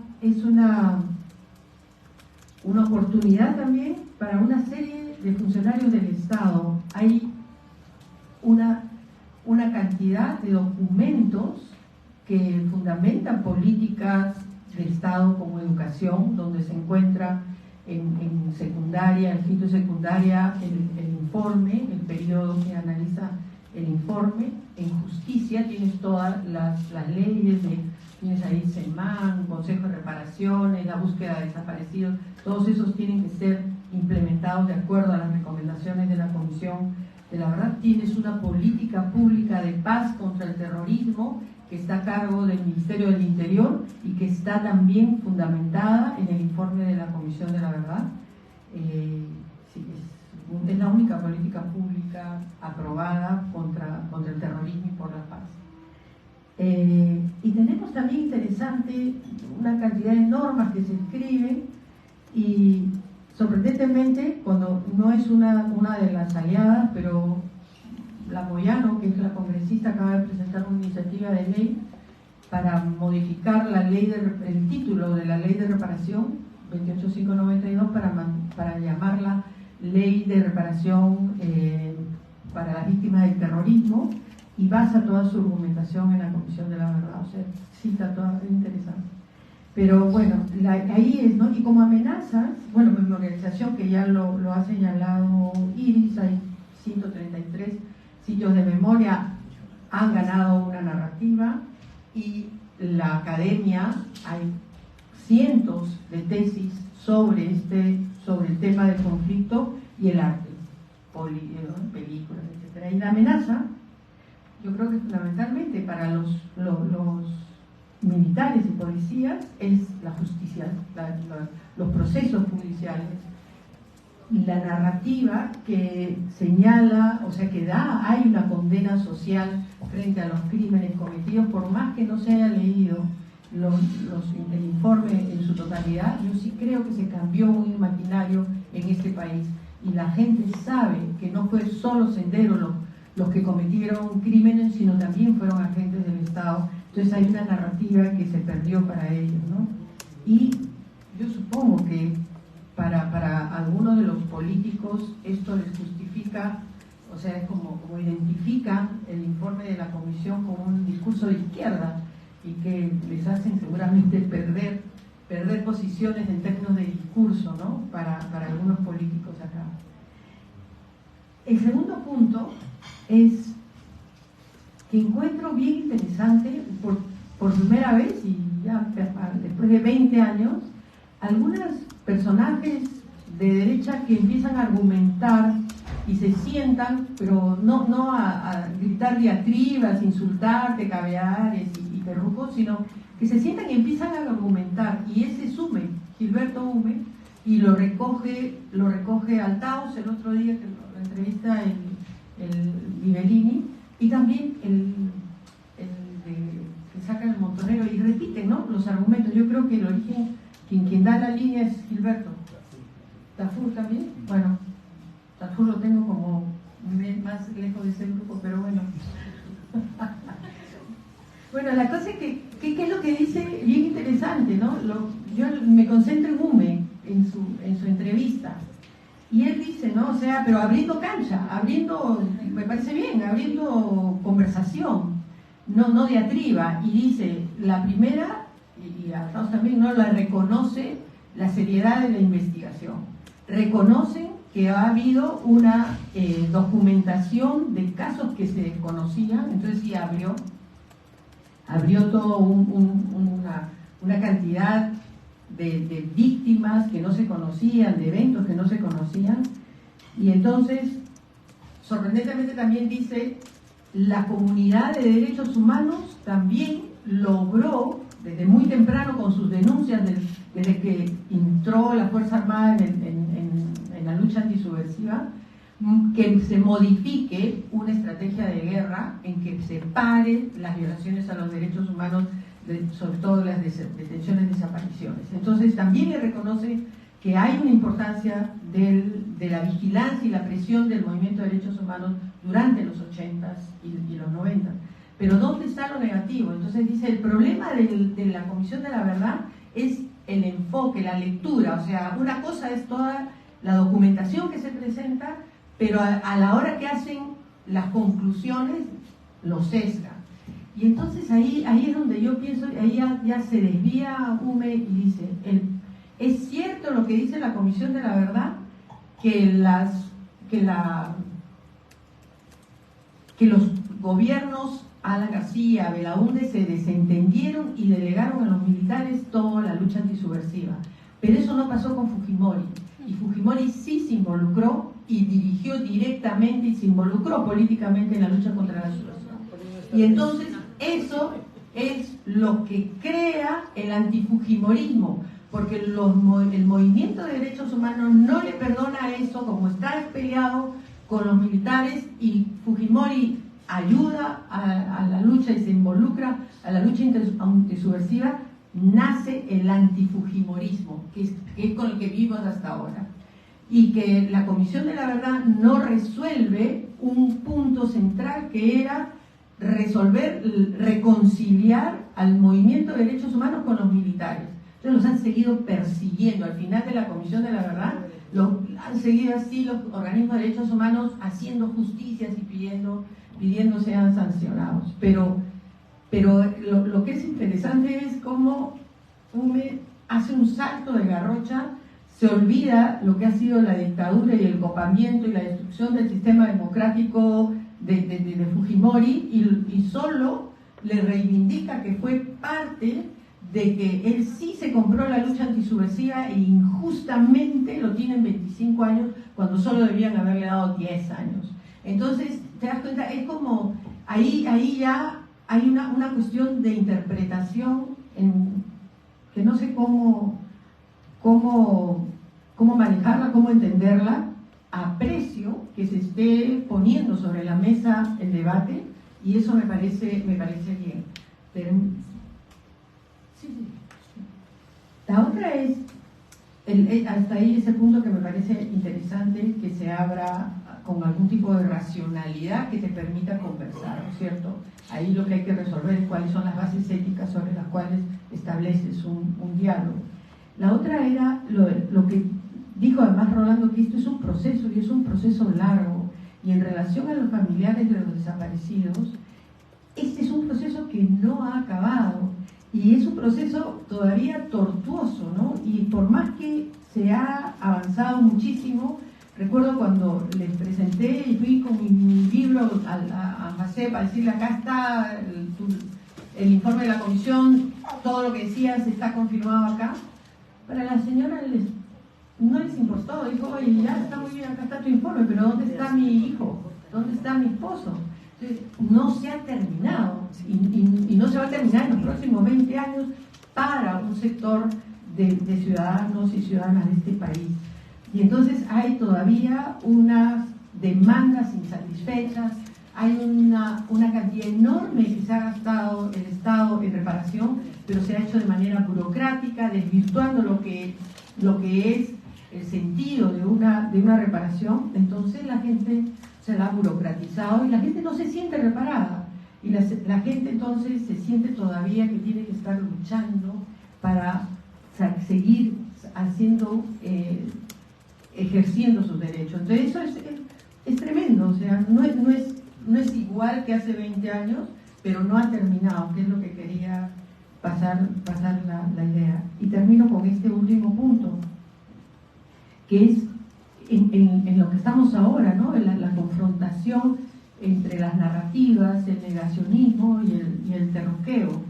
D: oportunidad también para una serie de funcionarios del Estado. Hay una cantidad de documentos que fundamentan políticas de Estado como educación, donde se encuentra en secundaria, el quinto de secundaria, el informe, el periodo que analiza el informe. En justicia tienes todas las leyes, tienes ahí CEMAN, Consejo de Reparaciones, la búsqueda de desaparecidos, todos esos tienen que ser implementados de acuerdo a las recomendaciones de la Comisión de la Verdad. Tienes una política pública de paz contra el terrorismo que está a cargo del Ministerio del Interior y que está también fundamentada en el informe de la Comisión de la Verdad. Sí, es es la única política pública aprobada contra el terrorismo y por la paz. Y tenemos también interesante una cantidad de normas que se escriben y sorprendentemente, cuando no es una de las aliadas, pero la Moyano, que es la congresista, acaba de presentar una iniciativa de ley para modificar la ley el título de la ley de reparación 28592 para llamarla ley de reparación para las víctimas del terrorismo, y basa toda su argumentación en la Comisión de la Verdad, o sea, cita toda, es interesante. Pero bueno, ahí es, ¿no? Y como amenazas, bueno, mi organización, que ya lo ha señalado Iris, hay 133 sitios de memoria, han ganado una narrativa, y la academia, hay cientos de tesis sobre el tema del conflicto y el arte, películas, etc. Y la amenaza, yo creo que fundamentalmente para los militares y policías es la justicia, los procesos judiciales, y la narrativa que señala, o sea, que hay una condena social frente a los crímenes cometidos, por más que no se haya leído el informe en su totalidad. Yo sí creo que se cambió un imaginario en este país, y la gente sabe que no fue solo Sendero los que cometieron crímenes, sino también fueron agentes del Estado. Entonces hay una narrativa que se perdió para ellos, ¿no? Y yo supongo que para algunos de los políticos esto les justifica, o sea, es como identifican el informe de la comisión como un discurso de izquierda, y que les hacen seguramente perder posiciones en términos de discurso, ¿no? Para algunos políticos acá. El segundo punto es que encuentro bien interesante, por primera vez, y ya después de 20 años, algunos personajes de derecha que empiezan a argumentar y se sientan, pero no a gritar diatribas, insultarte, caviares y perrucos, sino que se sientan y empiezan a argumentar. Y ese es Hume, Gilberto Hume, y lo recoge Altaos el otro día, que lo entrevista el Rivellini, y también el que saca el Montonero, y repiten, ¿no?, los argumentos. Yo creo que el origen, quien da la línea es Gilberto. Tafur también, bueno, Tafur lo tengo como más lejos de ese grupo, pero bueno. Bueno, la cosa es que ¿qué es lo que dice? Bien interesante, ¿no? Yo me concentro en Hume, en su entrevista, y él dice, ¿no? O sea, pero abriendo cancha, me parece bien, abriendo conversación, no diatriba, y dice, la primera, y a todos también, ¿no?, la reconoce la seriedad de la investigación, reconocen que ha habido una documentación de casos que se conocían, entonces sí abrió todo una cantidad de víctimas que no se conocían, de eventos que no se conocían, y entonces sorprendentemente también dice, la comunidad de derechos humanos también logró desde muy temprano con sus denuncias, desde que entró la Fuerza Armada en la lucha antisubversiva, que se modifique una estrategia de guerra en que se paren las violaciones a los derechos humanos, sobre todo las detenciones y desapariciones. Entonces también le reconoce que hay una importancia de la vigilancia y la presión del movimiento de derechos humanos durante los 80s y los 90s. Pero ¿dónde está lo negativo? Entonces dice, el problema de la Comisión de la Verdad es el enfoque, la lectura. O sea, una cosa es toda la documentación que se presenta, pero a la hora que hacen las conclusiones, lo sesgan. Y entonces ahí es donde yo pienso, ahí ya se desvía Hume y dice, es cierto lo que dice la Comisión de la Verdad, que los gobiernos Alan García, Belaúnde se desentendieron y delegaron a los militares toda la lucha antisubversiva. Pero eso no pasó con Fujimori. Y Fujimori sí se involucró y dirigió directamente y se involucró políticamente en la lucha contra la subversión. Y entonces eso es lo que crea el antifujimorismo. porque el movimiento de derechos humanos no le perdona eso, como está peleado con los militares, y Fujimori ayuda a la lucha y se involucra a la lucha antisubversiva, nace el antifujimorismo, que es con el que vivimos hasta ahora. Y que la Comisión de la Verdad no resuelve un punto central, que era reconciliar al movimiento de derechos humanos con los militares. Entonces los han seguido persiguiendo. Al final de la Comisión de la Verdad, han seguido así los organismos de derechos humanos haciendo justicias y pidiendo sean sancionados. Pero lo que es interesante es cómo UME hace un salto de garrocha, se olvida lo que ha sido la dictadura y el copamiento y la destrucción del sistema democrático de Fujimori, y solo le reivindica que fue parte de que él sí se compró la lucha antisubversiva e injustamente lo tienen 25 años cuando solo debían haberle dado 10 años. Entonces, te das cuenta, es como, ahí ya hay una cuestión de interpretación que no sé cómo manejarla, cómo entenderla. Aprecio que se esté poniendo sobre la mesa el debate, y eso me parece bien. Pero, sí. La otra es, hasta ahí ese punto que me parece interesante, que se abra con algún tipo de racionalidad que te permita conversar, ¿no es cierto? Ahí lo que hay que resolver es cuáles son las bases éticas sobre las cuales estableces un diálogo. La otra era lo que dijo además Rolando, que esto es un proceso, y es un proceso largo, y en relación a los familiares de los desaparecidos, este es un proceso que no ha acabado, y es un proceso todavía tortuoso, ¿no? Y por más que se ha avanzado muchísimo, recuerdo cuando les presenté y fui con mi libro a Ambacé para decirle, acá está el informe de la comisión, todo lo que decías está confirmado acá. Para la señora no les importó, dijo, oye, ya está muy bien, acá está tu informe, pero ¿dónde está mi hijo? ¿Dónde está mi esposo? Entonces, no se ha terminado, y no se va a terminar en los próximos 20 años para un sector de ciudadanos y ciudadanas de este país. Y entonces hay todavía unas demandas insatisfechas, hay una cantidad enorme que se ha gastado el Estado en reparación, pero se ha hecho de manera burocrática, desvirtuando lo que es el sentido de una reparación. Entonces la gente se la ha burocratizado y la gente no se siente reparada, y la gente entonces se siente todavía que tiene que estar luchando para seguir ejerciendo sus derechos. Entonces eso es tremendo, o sea, no es igual que hace 20 años, pero no ha terminado, que es lo que quería pasar la idea. Y termino con este último punto, que es en lo que estamos ahora, ¿no? La confrontación entre las narrativas, el negacionismo y el terruqueo.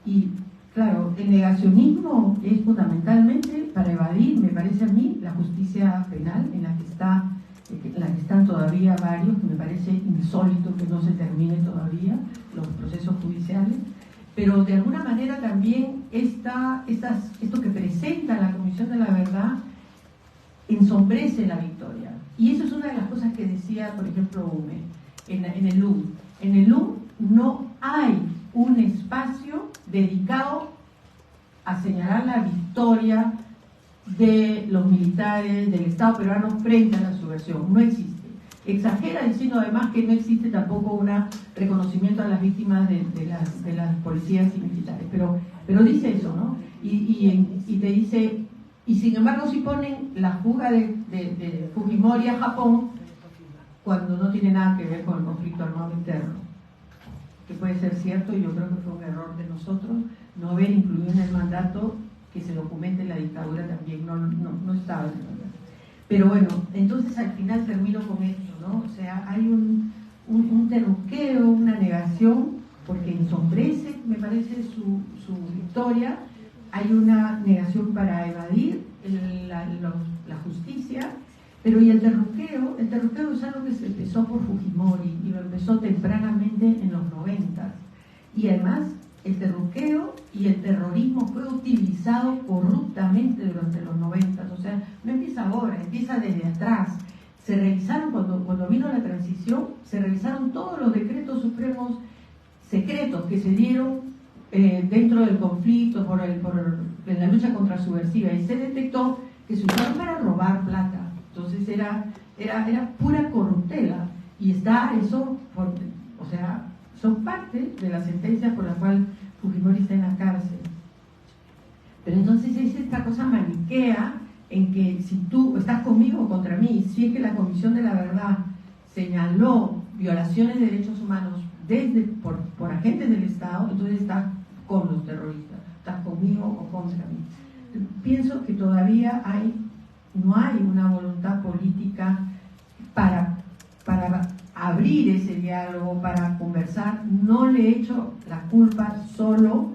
D: Y claro, el negacionismo es fundamentalmente para evadir, me parece a mí, la justicia penal en la que están todavía varios, que me parece insólito que no se termine todavía los procesos judiciales. Pero de alguna manera también esto que presenta la Comisión de la Verdad ensombrece la victoria. Y eso es una de las cosas que decía, por ejemplo, UME, en el UM. En el UM no hay un espacio dedicado a señalar la victoria de los militares, del Estado peruano frente a la subversión. No existe. Exagera diciendo además que no existe tampoco un reconocimiento a las víctimas de las policías y militares. Pero dice eso, ¿no? Y te dice, y sin embargo si ponen la fuga de Fujimori a Japón, cuando no tiene nada que ver con el conflicto armado interno, que puede ser cierto, y yo creo que fue un error de nosotros no haber incluido en el mandato que se documente la dictadura también, no estaba en el mandato. Pero bueno, entonces al final termino con esto, ¿no? O sea, hay un terruqueo, una negación, porque ensombrece, me parece, su victoria. Hay una negación para evadir la justicia, pero y el terruqueo es algo que se empezó por Fujimori, y lo empezó tempranamente en los 90. Y además, el terruqueo y el terrorismo fue utilizado corruptamente durante los 90, o sea, no empieza ahora, empieza desde atrás. Se revisaron, cuando vino la transición, se revisaron todos los decretos supremos secretos que se dieron dentro del conflicto en la lucha contra subversiva, y se detectó que se usaron para robar plata. Entonces era pura corruptela, y está eso, o sea, son parte de la sentencia por la cual Fujimori está en la cárcel. Pero entonces es esta cosa maniquea en que si tú estás conmigo o contra mí, si es que la Comisión de la Verdad señaló violaciones de derechos humanos por agentes del Estado, entonces estás con los terroristas, estás conmigo o contra mí. Pienso que todavía no hay una voluntad política para abrir ese diálogo, para conversar. No le echo la culpa solo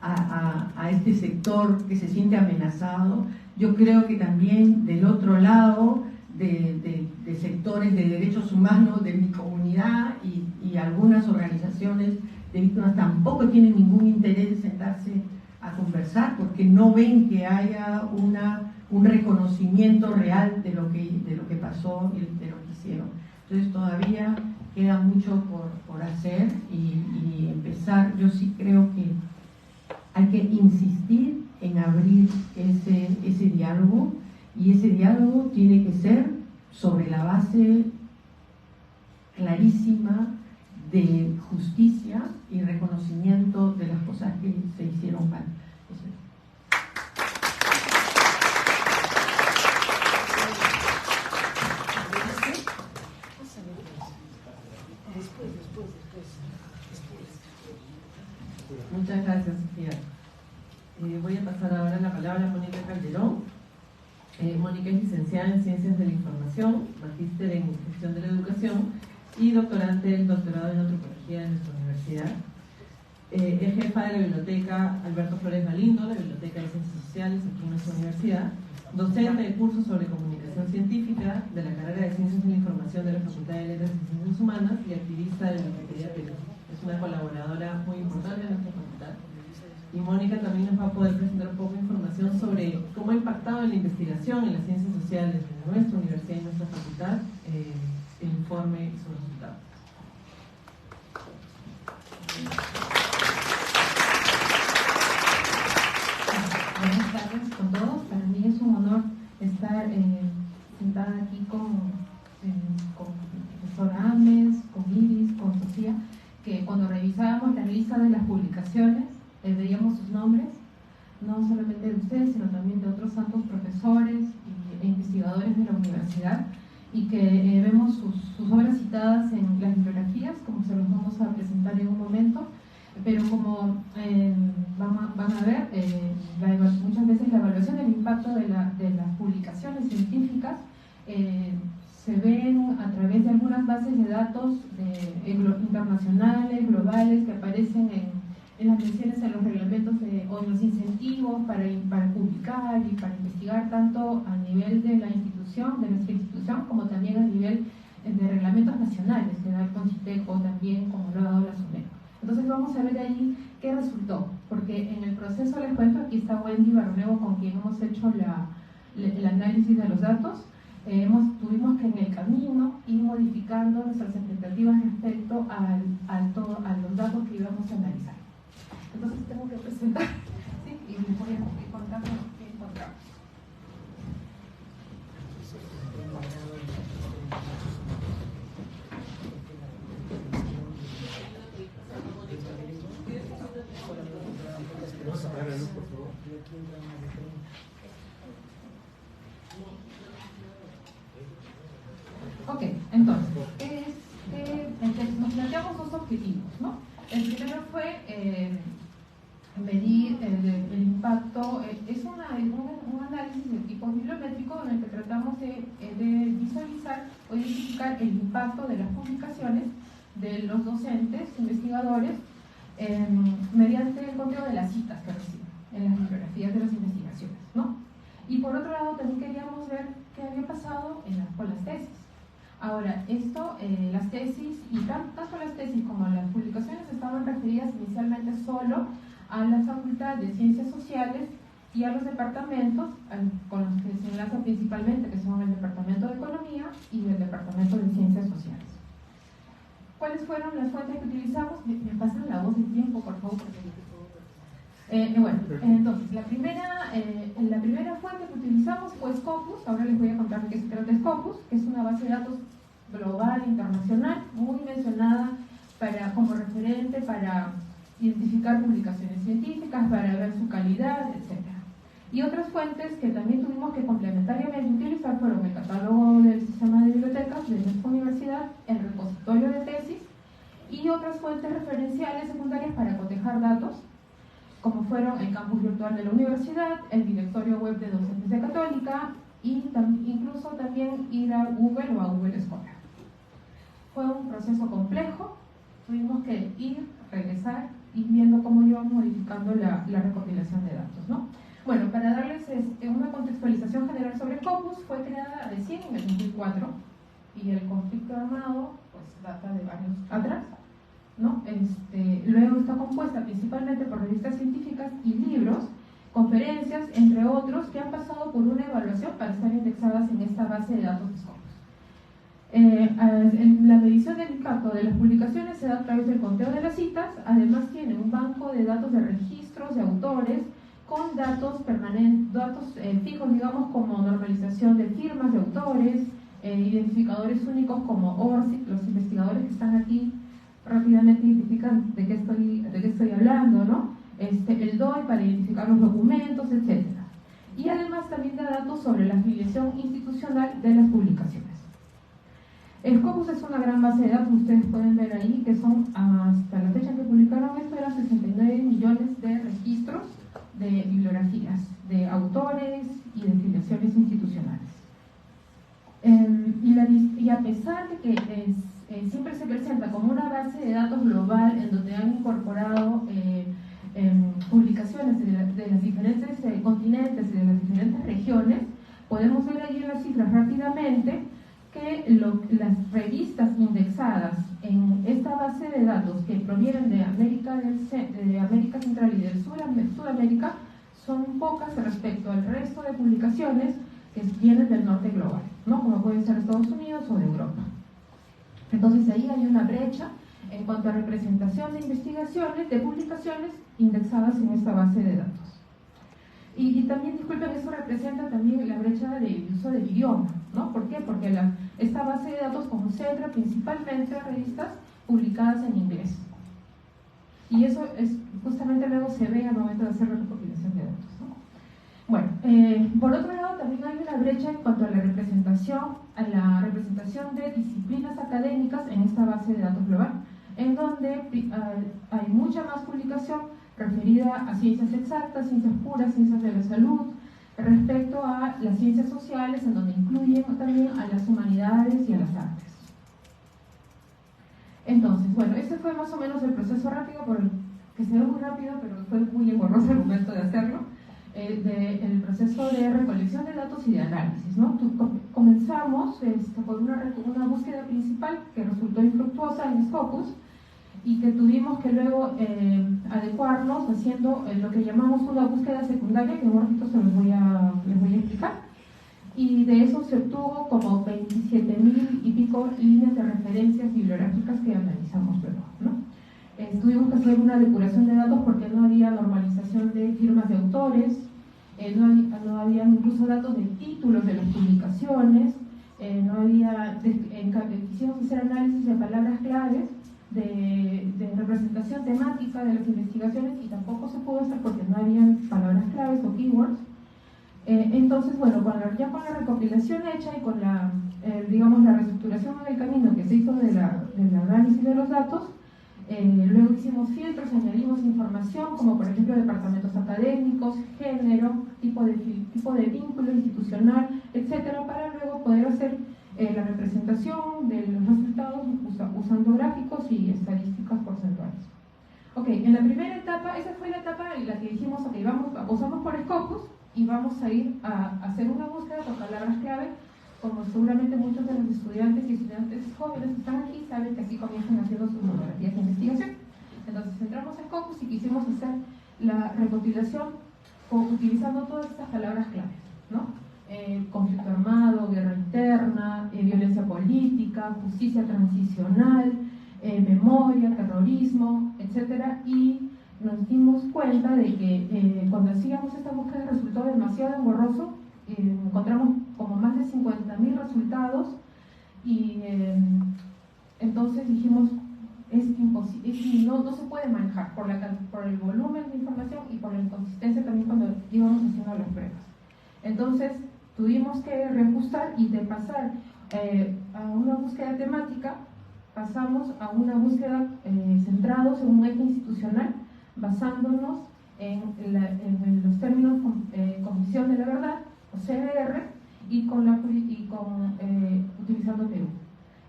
D: a este sector que se siente amenazado. Yo creo que también del otro lado, de sectores de derechos humanos de mi comunidad y algunas organizaciones de víctimas tampoco tienen ningún interés en sentarse a conversar, porque no ven que haya un reconocimiento real de lo que pasó y de lo que hicieron. Entonces todavía queda mucho por hacer y empezar. Yo sí creo que hay que insistir en abrir ese diálogo, y ese diálogo tiene que ser sobre la base clarísima de justicia y reconocimiento de las cosas que se hicieron mal.
A: Muchas gracias, Sofía. Voy a pasar ahora la palabra a Mónica Calderón. Mónica es licenciada en Ciencias de la Información, magíster en Gestión de la Educación y doctorante del doctorado en Antropología de nuestra universidad. Es jefa de la Biblioteca Alberto Flores Galindo, la Biblioteca de Ciencias Sociales aquí en nuestra universidad, docente de cursos sobre comunicación científica de la carrera de Ciencias de la Información de la Facultad de Letras y Ciencias Humanas y activista de la Biblioteca Perú. Es una colaboradora muy importante de nuestra facultad. Y Mónica también nos va a poder presentar un poco de información sobre cómo ha impactado en la investigación en las ciencias sociales de nuestra universidad y nuestra facultad el informe y sus resultados.
E: Buenas tardes con todos. Para mí es un honor estar sentada aquí con el profesor Ames, con Iris, con Sofía, que cuando revisábamos la lista de las publicaciones veíamos sus nombres, no solamente de ustedes, sino también de otros tantos profesores e investigadores de la universidad, y que vemos sus obras citadas en las bibliografías, como se los vamos a presentar en un momento, pero como van a ver, muchas veces la evaluación del impacto de las publicaciones científicas se ven a través de algunas bases de datos internacionales, globales, que aparecen en las menciones en los reglamentos o en los incentivos para publicar y para investigar, tanto a nivel de la institución, de nuestra institución, como también a nivel de reglamentos nacionales, que da el CONCITEC o también como lo ha dado la SUNED. Entonces vamos a ver ahí qué resultó, porque en el proceso, les cuento, aquí está Wendy Barronego, con quien hemos hecho el análisis de los datos. Tuvimos que en el camino ir modificando nuestras expectativas respecto a los datos que íbamos a analizar. Entonces tengo que presentar, ¿sí? Y les voy a ir contando qué encontramos. Ok, entonces, nos planteamos dos objetivos, ¿no? El primero fue medir el impacto, es un análisis de tipo bibliométrico en el que tratamos de visualizar o identificar el impacto de las publicaciones de los docentes, investigadores, mediante el conteo de las citas que reciben en las bibliografías de las investigaciones, ¿no? Y por otro lado también queríamos ver qué había pasado con las tesis. Ahora, esto, las tesis, y tanto las tesis como las publicaciones estaban referidas inicialmente solo a la Facultad de Ciencias Sociales y a los departamentos con los que se enlaza principalmente, que son el Departamento de Economía y el Departamento de Ciencias Sociales. ¿Cuáles fueron las fuentes que utilizamos? Me pasan la voz y tiempo, por favor. Bueno, entonces, la primera fuente que utilizamos fue Scopus. Ahora les voy a contar de qué se trata Scopus, que es una base de datos global, internacional, muy mencionada como referente para identificar publicaciones científicas, para ver su calidad, etc. Y otras fuentes que también tuvimos que complementariamente utilizar fueron el catálogo del sistema de bibliotecas de nuestra universidad, el repositorio de tesis y otras fuentes referenciales secundarias para cotejar datos, como fueron el campus virtual de la universidad, el directorio web de docentes de Católica y incluso también ir a Google o a Google Scholar. Fue un proceso complejo, tuvimos que ir, regresar y viendo cómo íbamos modificando la recopilación de datos, ¿no? Bueno, para darles una contextualización general sobre Scopus, fue creada recién en el 2004 y el conflicto armado pues data de años atrás, ¿no? Luego está compuesta principalmente por revistas científicas y libros, conferencias, entre otros, que han pasado por una evaluación para estar indexadas en esta base de datos de Scopus. La medición del impacto de las publicaciones se da a través del conteo de las citas. Además tiene un banco de datos de registros de autores con datos permanentes, datos fijos, digamos, como normalización de firmas de autores, identificadores únicos como ORCID. Los investigadores que están aquí rápidamente identifican de qué estoy hablando, ¿no? El DOI para identificar los documentos, etc. Y además también da datos sobre la afiliación institucional de las publicaciones. Scopus es una gran base de datos, ustedes pueden ver ahí que son, hasta la fecha en que publicaron esto, eran 69 millones de registros de bibliografías, de autores y de afiliaciones institucionales. Y a pesar de que siempre se presenta como una base de datos global en donde han incorporado publicaciones de los diferentes continentes y de las diferentes regiones, podemos ver ahí en las cifras rápidamente que las revistas indexadas en esta base de datos que provienen de América Central y del Sudamérica son pocas respecto al resto de publicaciones que vienen del norte global, ¿no? Como pueden ser Estados Unidos o de Europa. Entonces ahí hay una brecha en cuanto a representación de investigaciones, de publicaciones indexadas en esta base de datos. Y también, disculpen, eso representa también la brecha del uso del idioma, ¿no? ¿Por qué? Porque esta base de datos concentra principalmente revistas publicadas en inglés. Y eso justamente luego se ve al momento de hacer la recopilación de datos, ¿no? Bueno, por otro lado también hay una brecha en cuanto a la representación de disciplinas académicas en esta base de datos global, en donde hay mucha más publicación referida a ciencias exactas, ciencias puras, ciencias de la salud, respecto a las ciencias sociales, en donde incluyen también a las humanidades y a las artes. Entonces, bueno, ese fue más o menos el proceso rápido, que se ve muy rápido, pero fue muy engorroso el momento de hacerlo, el proceso de recolección de datos y de análisis, ¿no? Comenzamos por una búsqueda principal que resultó infructuosa en Scopus, y que tuvimos que luego adecuarnos haciendo lo que llamamos una búsqueda secundaria, que en un ratito les voy a explicar, y de eso se obtuvo como 27.000 y pico líneas de referencias bibliográficas que analizamos luego, ¿no? Tuvimos que hacer una depuración de datos porque no había normalización de firmas de autores, no había incluso datos de títulos de las publicaciones, quisimos hacer análisis de palabras claves, de representación temática de las investigaciones, y tampoco se pudo hacer porque no había palabras claves o keywords. Entonces, bueno, ya con la recopilación hecha y con la reestructuración del camino que se hizo del análisis de los datos, luego hicimos filtros, añadimos información como por ejemplo departamentos académicos, género, tipo de vínculo institucional, etcétera, para luego poder hacer la representación de los resultados usando gráficos y estadísticas porcentuales. Ok, en la primera etapa, esa fue la etapa en la que dijimos, ok, pasamos por Scopus y vamos a ir a hacer una búsqueda con palabras clave como seguramente muchos de los estudiantes y estudiantes jóvenes que están aquí saben que así comienzan haciendo sus monografías de investigación. Entonces entramos en Scopus y quisimos hacer la recopilación utilizando todas estas palabras claves, ¿no? Conflicto armado, guerra interna, violencia política, justicia transicional, memoria, terrorismo, etcétera, y nos dimos cuenta de que cuando hacíamos esta búsqueda resultó demasiado engorroso. Encontramos como más de 50.000 resultados y entonces dijimos es imposible, no se puede manejar por el volumen de información y por la inconsistencia también cuando íbamos haciendo las pruebas. Entonces tuvimos que reajustar y de pasar a una búsqueda temática pasamos a una búsqueda centrados en un eje institucional basándonos en los términos Comisión de la Verdad o CDR y utilizando Perú.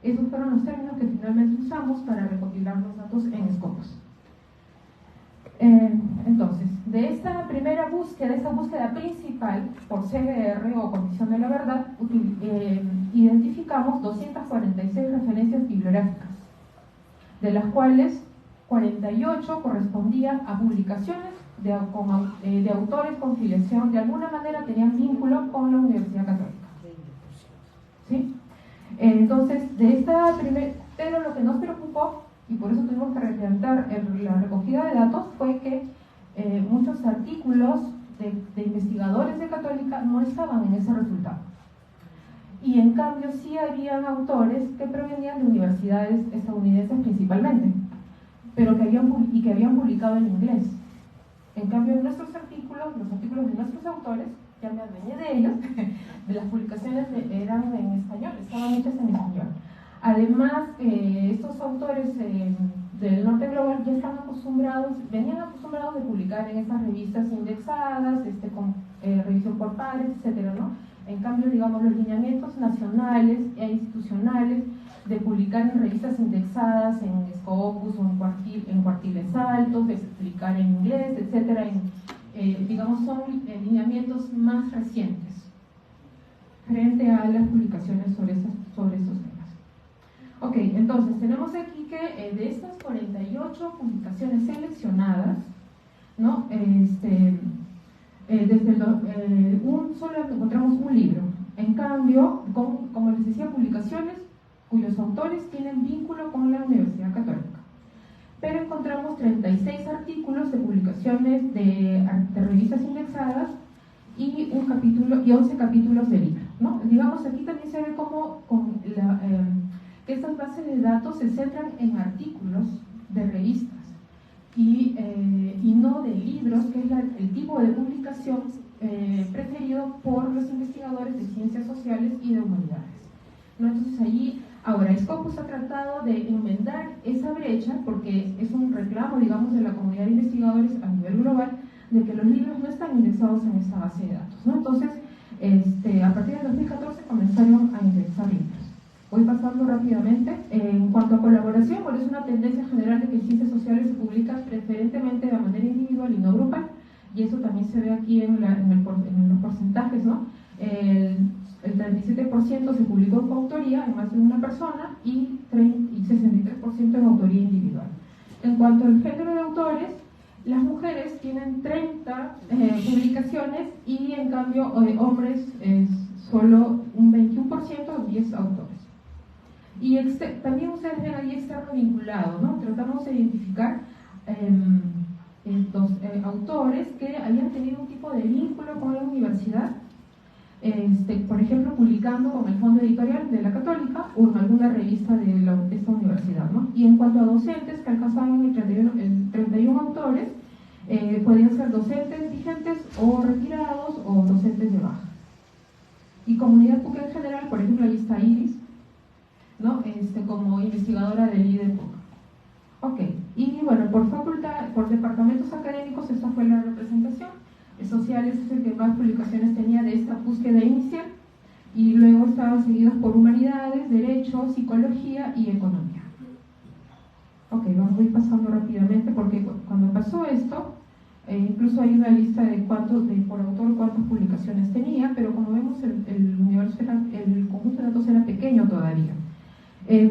E: Esos fueron los términos que finalmente usamos para recopilar los datos en Scopus. Entonces, de esta primera búsqueda, esta búsqueda principal por CDR o Comisión de la Verdad, identificamos 246 referencias bibliográficas, de las cuales 48 correspondían a publicaciones de autores con filiación, de alguna manera tenían vínculo con la Universidad Católica. ¿Sí? Entonces, de esta primera, pero lo que nos preocupó, y por eso tuvimos que replantear la recogida de datos, fue que muchos artículos de investigadores de Católica no estaban en ese resultado. Y en cambio sí habían autores que provenían de universidades estadounidenses principalmente, pero que habían publicado en inglés. En cambio, en nuestros artículos, los artículos de nuestros autores, ya me adueñé de ellos, de las publicaciones eran en español, estaban hechas en español. Además, estos autores del norte global ya venían acostumbrados de publicar en estas revistas indexadas, con revisión por pares, etcétera, ¿no? En cambio, digamos, los lineamientos nacionales e institucionales de publicar en revistas indexadas, en Scopus o en cuartiles altos, de publicar en inglés, etcétera, digamos, son lineamientos más recientes frente a las publicaciones sobre estos temas. Ok, entonces tenemos aquí que de estas 48 publicaciones seleccionadas, ¿no? Solo encontramos un libro. En cambio, como les decía, publicaciones cuyos autores tienen vínculo con la Universidad Católica. Pero encontramos 36 artículos de publicaciones de revistas indexadas y 11 capítulos de libro, ¿no? Digamos, aquí también se ve cómo que estas bases de datos se centran en artículos de revistas y no de libros, que es el tipo de publicación preferido por los investigadores de ciencias sociales y de humanidades, ¿no? Entonces allí, ahora Scopus ha tratado de enmendar esa brecha porque es un reclamo, digamos, de la comunidad de investigadores a nivel global de que los libros no están indexados en esta base de datos, ¿no? Entonces, a partir del 2014 comenzaron a indexar libros. Voy pasando rápidamente. En cuanto a colaboración, es una tendencia general de que ciencias sociales se publican preferentemente de manera individual y no grupal, y eso también se ve aquí en los porcentajes, ¿no? El 37% se publicó en coautoría en más de una persona y 63% en autoría individual. En cuanto al género de autores, las mujeres tienen 30 publicaciones y en cambio hombres solo un 21% o 10 autores. Y también ustedes ven ahí externo vinculado, ¿no? Tratamos de identificar los autores que habían tenido un tipo de vínculo con la universidad, por ejemplo, publicando con el fondo editorial de la Católica o en alguna revista de esta universidad, ¿no? Y en cuanto a docentes, que alcanzaban el 31 autores, podían ser docentes vigentes o retirados o docentes de baja. Y comunidad PUC en general, por ejemplo, ahí está Iris, ¿no? Como investigadora del IDPUC. Ok, y bueno, por facultad, por departamentos académicos, esta fue la representación. Sociales es el que más publicaciones tenía de esta búsqueda inicial, y luego estaban seguidos por humanidades, derecho, psicología y economía. Ok, vamos a ir pasando rápidamente porque cuando pasó esto, incluso hay una lista de por autor cuántas publicaciones tenía, pero como vemos el conjunto de datos era pequeño todavía.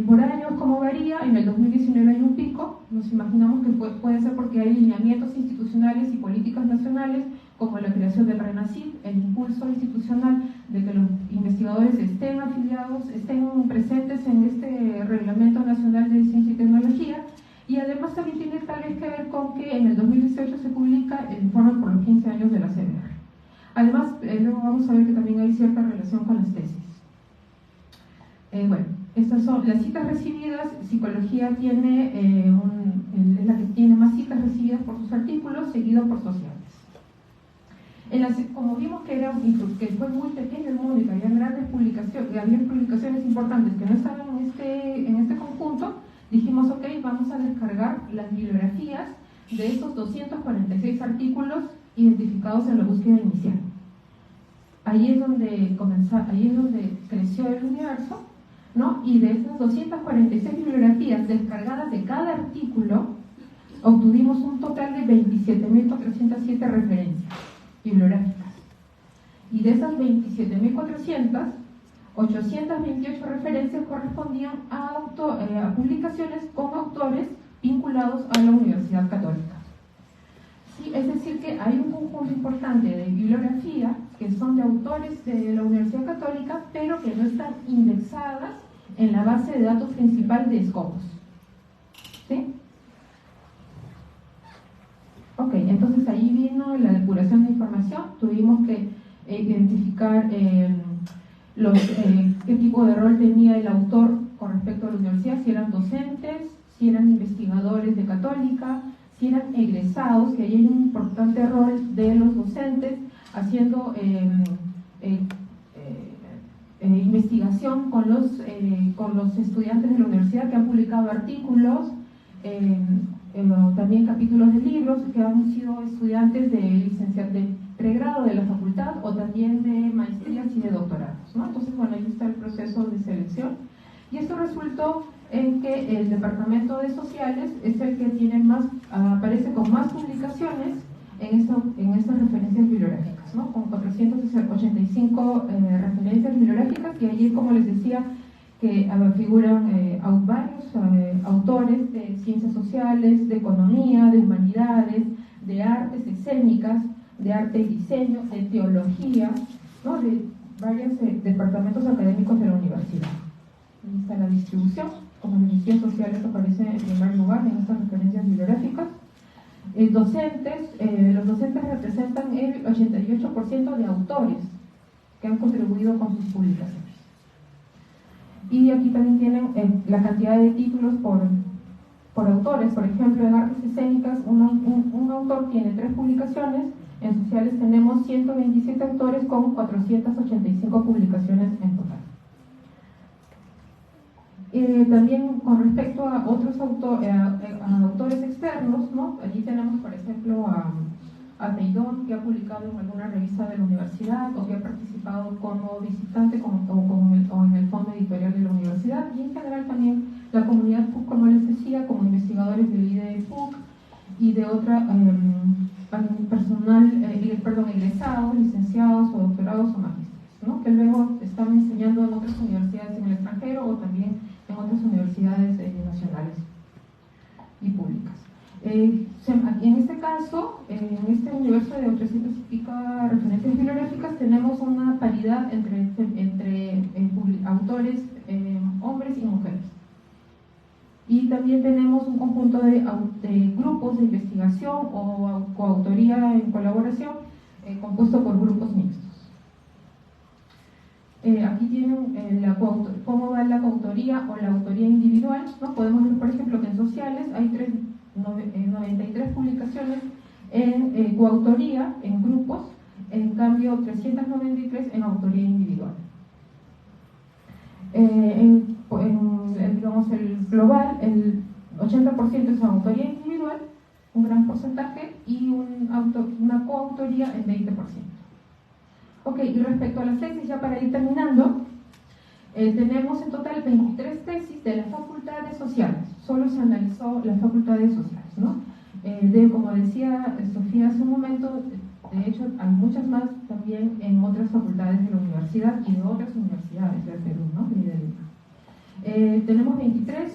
E: Por años, ¿cómo varía? En el 2019 hay un pico, nos imaginamos que puede ser porque hay lineamientos institucionales y políticas nacionales, como la creación del RENACYT, el impulso institucional de que los investigadores estén afiliados, estén presentes en este Reglamento Nacional de Ciencia y Tecnología, y además también tiene tal vez que ver con que en el 2018 se publica el informe por los 15 años de la CNR. Además, luego vamos a ver que también hay cierta relación con las tesis. Bueno, estas son las citas recibidas. Psicología tiene es la que tiene más citas recibidas por sus artículos, seguido por sociales. Como vimos que fue muy pequeño el mundo y que había grandes publicaciones, había publicaciones importantes que no estaban en este conjunto, dijimos, ok, vamos a descargar las bibliografías de estos 246 artículos identificados en la búsqueda inicial. Ahí es donde creció el universo, ¿no? Y de esas 246 bibliografías descargadas de cada artículo, obtuvimos un total de 27.407 referencias bibliográficas. Y de esas 27.400, 828 referencias correspondían a publicaciones con autores vinculados a la Universidad Católica. Sí, es decir, que hay un conjunto importante de bibliografía que son de autores de la Universidad Católica, pero que no están indexadas en la base de datos principal de Scopus. ¿Sí? Ok, entonces ahí vino la depuración de información. Tuvimos que identificar qué tipo de rol tenía el autor con respecto a la universidad, si eran docentes, si eran investigadores de Católica, si eran egresados, que ahí hay un importante rol de los docentes haciendo investigación con los estudiantes de la universidad que han publicado artículos, también capítulos de libros que han sido estudiantes de pregrado de la facultad o también de maestrías y de doctorados, ¿no? Entonces, bueno, ahí está el proceso de selección. Y esto resultó en que el Departamento de Sociales es el que aparece con más publicaciones en estas referencias bibliográficas, ¿no? Con 485 referencias bibliográficas, y allí, como les decía, que figuran varios autores de ciencias sociales, de economía, de humanidades, de artes escénicas, de arte y diseño, de teología, ¿no? De varios departamentos académicos de la universidad. Ahí está la distribución, como las ciencias sociales aparece en primer lugar en estas referencias bibliográficas. Los docentes representan el 88% de autores que han contribuido con sus publicaciones. Y aquí también tienen la cantidad de títulos por autores. Por ejemplo, en artes escénicas un autor tiene 3 publicaciones. En sociales tenemos 127 autores con 485 publicaciones en total. También con respecto a otros autores externos, ¿no? Allí tenemos, por ejemplo, a Teidón, que ha publicado en alguna revista de la universidad o que ha participado como visitante o en el fondo editorial de la universidad, y en general también la comunidad PUC, como les decía, como investigadores del IDE PUC y de otra egresados, licenciados o doctorados o magísteres, ¿no? Que luego están enseñando en otras universidades en el extranjero o también en otras universidades nacionales y públicas. En este caso, en este universo de 300 y pico referencias bibliográficas, tenemos una paridad entre autores hombres y mujeres. Y también tenemos un conjunto de grupos de investigación o coautoría en colaboración compuesto por grupos mixtos. Aquí tienen cómo va la coautoría o la autoría individual, ¿no? Podemos ver, por ejemplo, que en sociales hay 93 publicaciones en coautoría, en grupos, en cambio 393 en autoría individual. Digamos, el global, el 80% es autoría individual, un gran porcentaje, y una coautoría el 20%. Ok, y respecto a las tesis, ya para ir terminando, tenemos en total 23 tesis de las facultades sociales. Solo se analizó las facultades sociales, ¿no? Como decía decía hace un momento, de hecho hay muchas más también en otras facultades de la universidad y de otras universidades del Perú, ¿no? Y de Lima. Tenemos 23,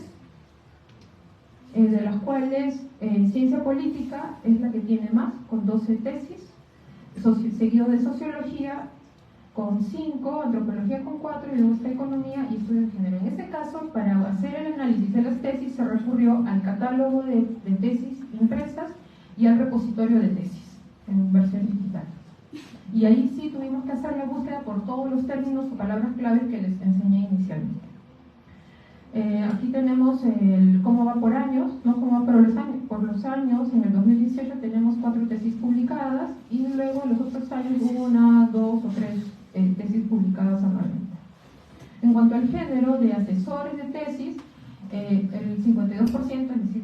E: de las cuales ciencia política es la que tiene más, con 12 tesis, seguido de sociología con 5, antropología con 4 y luego está economía y estudios de género. En este caso, para hacer el análisis de las tesis se recurrió al catálogo de tesis impresas y al repositorio de tesis en versión digital. Y ahí sí tuvimos que hacer la búsqueda por todos los términos o palabras claves que les enseñé inicialmente. Aquí tenemos cómo va por años, ¿no? Cómo va por los años. En el 2018 tenemos 4 tesis publicadas y luego en los otros años hubo 1, 2 o 3 tesis publicadas anualmente. En cuanto al género de asesores de tesis, el 52%, es decir,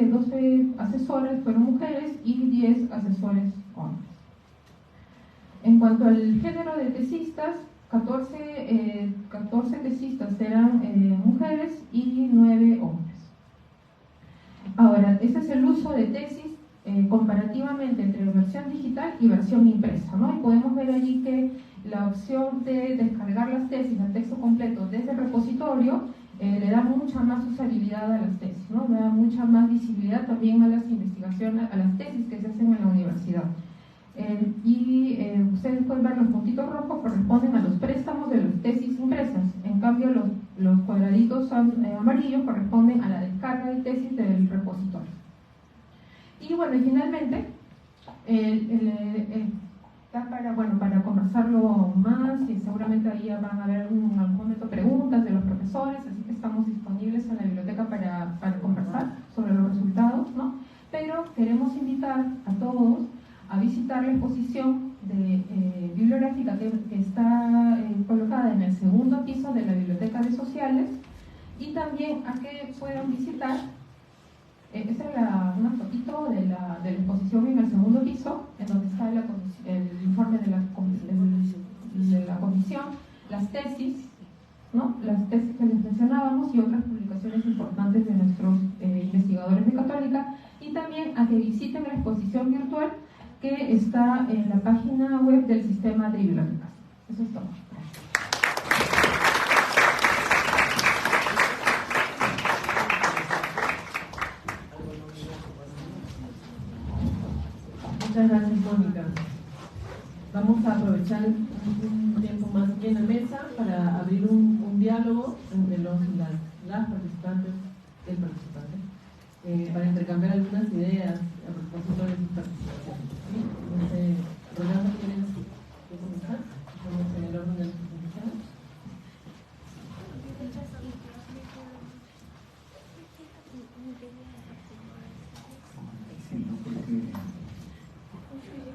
E: 12 asesores fueron mujeres y 10 asesores hombres. En cuanto al género de tesistas, 14 tesistas eran mujeres y 9 hombres. Ahora, ese es el uso de tesis comparativamente entre versión digital y versión impresa, ¿no? Y podemos ver allí que la opción de descargar las tesis al texto completo desde el repositorio le da mucha más usabilidad a las tesis, ¿no? Le da mucha más visibilidad también a las investigaciones, a las tesis que se hacen en la universidad. Ustedes pueden ver los puntitos rojos corresponden a los préstamos de las tesis impresas. En cambio, los cuadraditos amarillos corresponden a la descarga de tesis del repositorio. Y bueno, y finalmente, para conversarlo más, y seguramente ahí van a haber en algún momento preguntas de los profesores, así que estamos disponibles en la biblioteca para conversar sobre los resultados, ¿no? Pero queremos invitar a todos a visitar la exposición bibliográfica que está colocada en el segundo piso de la Biblioteca de Sociales y también a que puedan visitar, esta es una fotito de la exposición en el segundo piso, en donde está el informe de la comisión, las tesis, ¿no? Las tesis que les mencionábamos y otras publicaciones importantes de nuestros investigadores de Católica, y también a que visiten la exposición virtual que está en la página web del sistema de bibliotecas. Eso es todo.
A: Muchas gracias, Mónica. Vamos a aprovechar un tiempo más aquí en la mesa para abrir un diálogo entre las participantes, el participante, para intercambiar algunas ideas a propósito de sus participaciones. ¿Sí? Entonces, Rolando, ¿quieres comenzar? Estamos en el orden de las presentaciones.
B: Sí, porque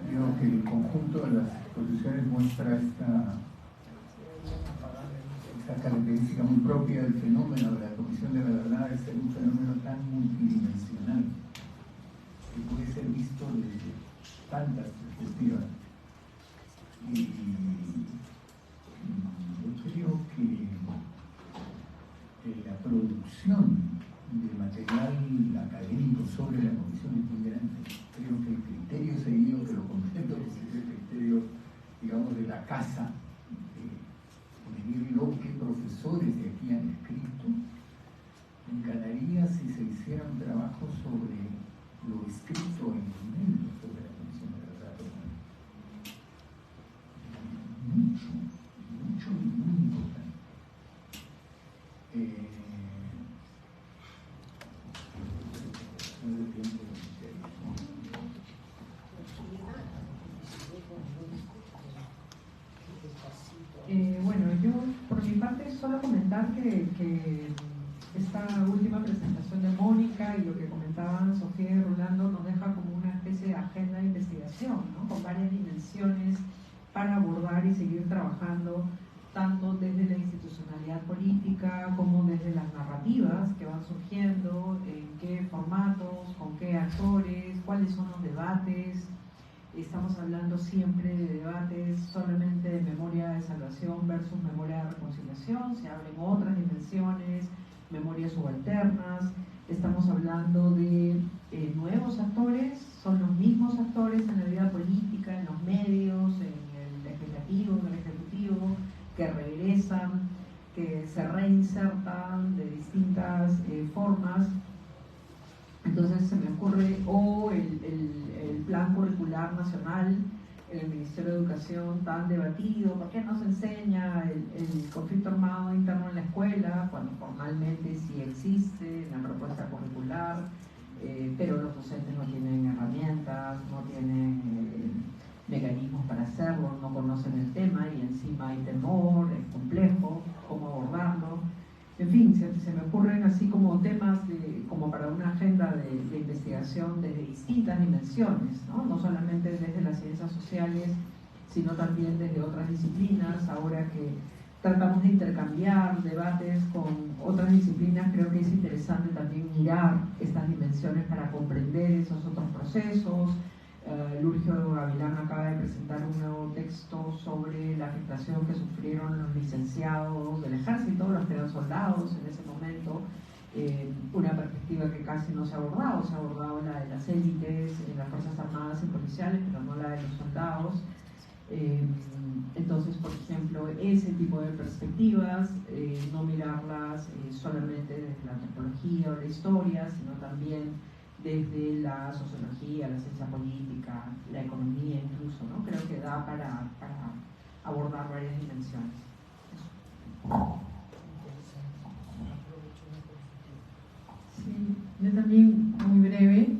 B: creo que el conjunto de las exposiciones muestra esta característica muy propia del fenómeno de la Comisión de la Verdad, de ser un fenómeno tan multidimensional que puede ser visto desde tantas perspectivas. Y yo creo que la producción de material académico sobre la Comisión es muy grande. Creo que el criterio seguido, que lo comprendo, porque es el criterio, digamos, de la casa, lo que profesores de aquí han escrito, encanaría si se hiciera un trabajo sobre lo escrito en los medios sobre la Comisión de la Verdad. Mucho y muy importante.
C: Bueno, yo por mi parte solo comentar que esta última presentación de Mónica y lo que comentaban Sofía y Rolando nos deja como una especie de agenda de investigación, ¿no? Con varias dimensiones para abordar y seguir trabajando tanto desde la institucionalidad política como desde las narrativas que van surgiendo, en qué formatos, con qué actores, cuáles son los debates. Estamos hablando siempre de debates solamente de memoria de salvación versus memoria de reconciliación, se abren otras dimensiones, memorias subalternas, estamos hablando de nuevos actores, son los mismos actores en la vida política, en los medios, en el legislativo, en el ejecutivo, que regresan, que se reinsertan de distintas formas. Entonces se me ocurre, o el plan curricular nacional en el Ministerio de Educación tan debatido, ¿por qué no se enseña el conflicto armado interno en la escuela, cuando formalmente sí existe en la propuesta curricular, pero los docentes no tienen herramientas, no tienen mecanismos para hacerlo, no conocen el tema y encima hay temor, es complejo, cómo abordarlo? En fin, se me ocurren así como temas como para una agenda de investigación desde distintas dimensiones, ¿no? No solamente desde las ciencias sociales, sino también desde otras disciplinas. Ahora que tratamos de intercambiar debates con otras disciplinas, creo que es interesante también mirar estas dimensiones para comprender esos otros procesos. Lurgio Gavilán acaba de presentar un nuevo texto sobre la afectación que sufrieron los licenciados del ejército, los que eran soldados en ese momento, una perspectiva que casi no se ha abordado la de las élites, las fuerzas armadas y policiales, pero no la de los soldados. Entonces, por ejemplo, ese tipo de perspectivas, no mirarlas solamente desde la antropología o la historia, sino también desde la sociología, la ciencia política, la economía incluso, ¿no? Creo que da para abordar varias dimensiones.
D: Sí, yo también, muy breve.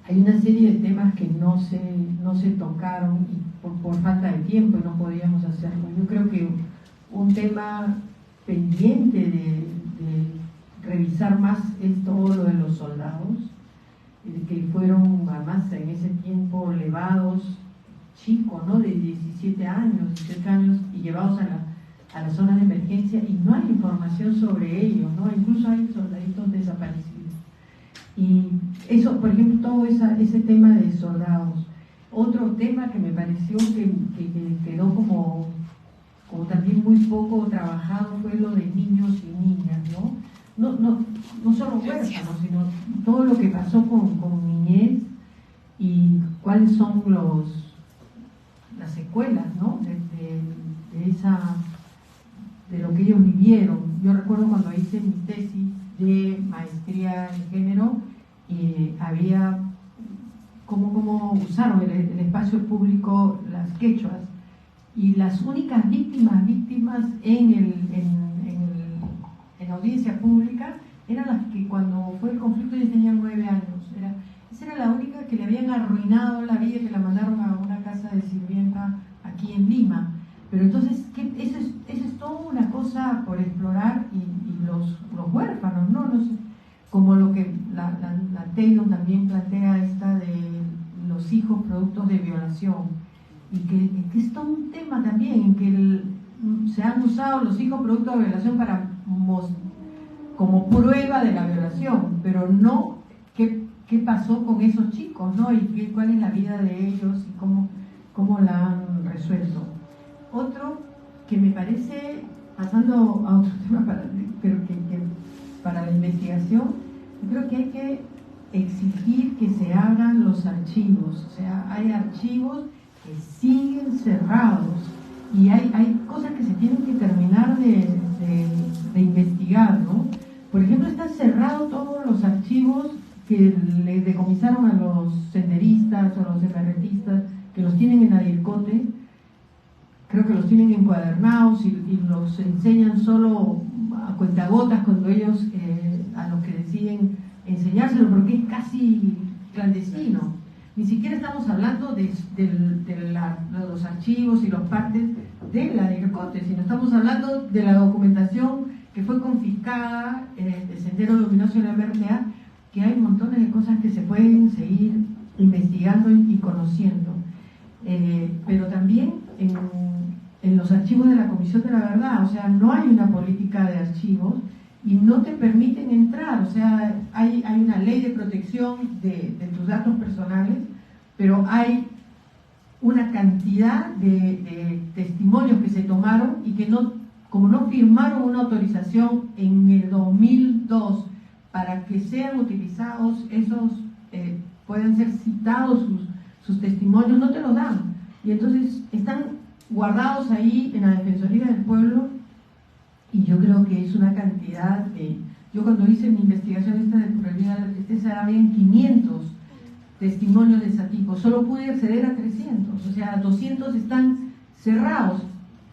D: Hay una serie de temas que no se tocaron y por falta de tiempo no podíamos hacerlo. Yo creo que un tema pendiente de revisar más es todo lo de los soldados, que fueron además en ese tiempo levados, chicos, ¿no? De 17 años, 18 años, y llevados a las zonas de emergencia, y no hay información sobre ellos, ¿no? Incluso hay soldaditos desaparecidos. Y eso, por ejemplo, todo ese tema de soldados. Otro tema que me pareció que quedó como también muy poco trabajado fue lo de niños y niñas, ¿no? No solo huérfanos, sino todo lo que pasó con niñez y cuáles son las secuelas, ¿no? de lo que ellos vivieron. Yo recuerdo cuando hice mi tesis de maestría en género, había cómo usaron el espacio público las quechuas, y las únicas víctimas en audiencia pública eran las que cuando fue el conflicto ya tenían 9 años. Esa era la única que le habían arruinado la vida, que la mandaron a una casa de sirvienta aquí en Lima. Pero entonces, eso es toda una cosa por explorar, y los huérfanos, ¿no? Como lo que la Taylor también plantea, esta de los hijos productos de violación, y que es todo un tema también en que se han usado los hijos productos de violación como prueba de la violación, pero no qué pasó con esos chicos, ¿no? Y cuál es la vida de ellos y cómo la han resuelto. Otro que me parece, pasando a otro tema, pero que para la investigación, yo creo que hay que exigir que se abran los archivos. O sea, hay archivos que siguen cerrados, y hay cosas que se tienen que terminar de investigar, ¿no? Por ejemplo, están cerrados todos los archivos que le decomisaron a los senderistas o a los emergentistas, que los tienen en Adircote. Creo que los tienen encuadernados y los enseñan solo a cuentagotas cuando ellos, a los que deciden enseñárselo, porque es casi clandestino. Ni siquiera estamos hablando de los archivos y los partes de la Adircote, sino estamos hablando de la documentación que fue confiscada de Sendero Luminoso y la MRTA, que hay montones de cosas que se pueden seguir investigando y conociendo. Pero también en los archivos de la Comisión de la Verdad, o sea, no hay una política de archivos y no te permiten entrar. O sea, hay una ley de protección de tus datos personales, pero hay una cantidad de testimonios que se tomaron y que como no firmaron una autorización en el 2002 para que sean utilizados esos, puedan ser citados sus testimonios, no te los dan. Y entonces están guardados ahí en la Defensoría del Pueblo, y yo creo que es una cantidad de... Yo cuando hice mi investigación esta de pluralidad, habían 500 testimonios de ese tipo, solo pude acceder a 300, o sea, 200 están cerrados.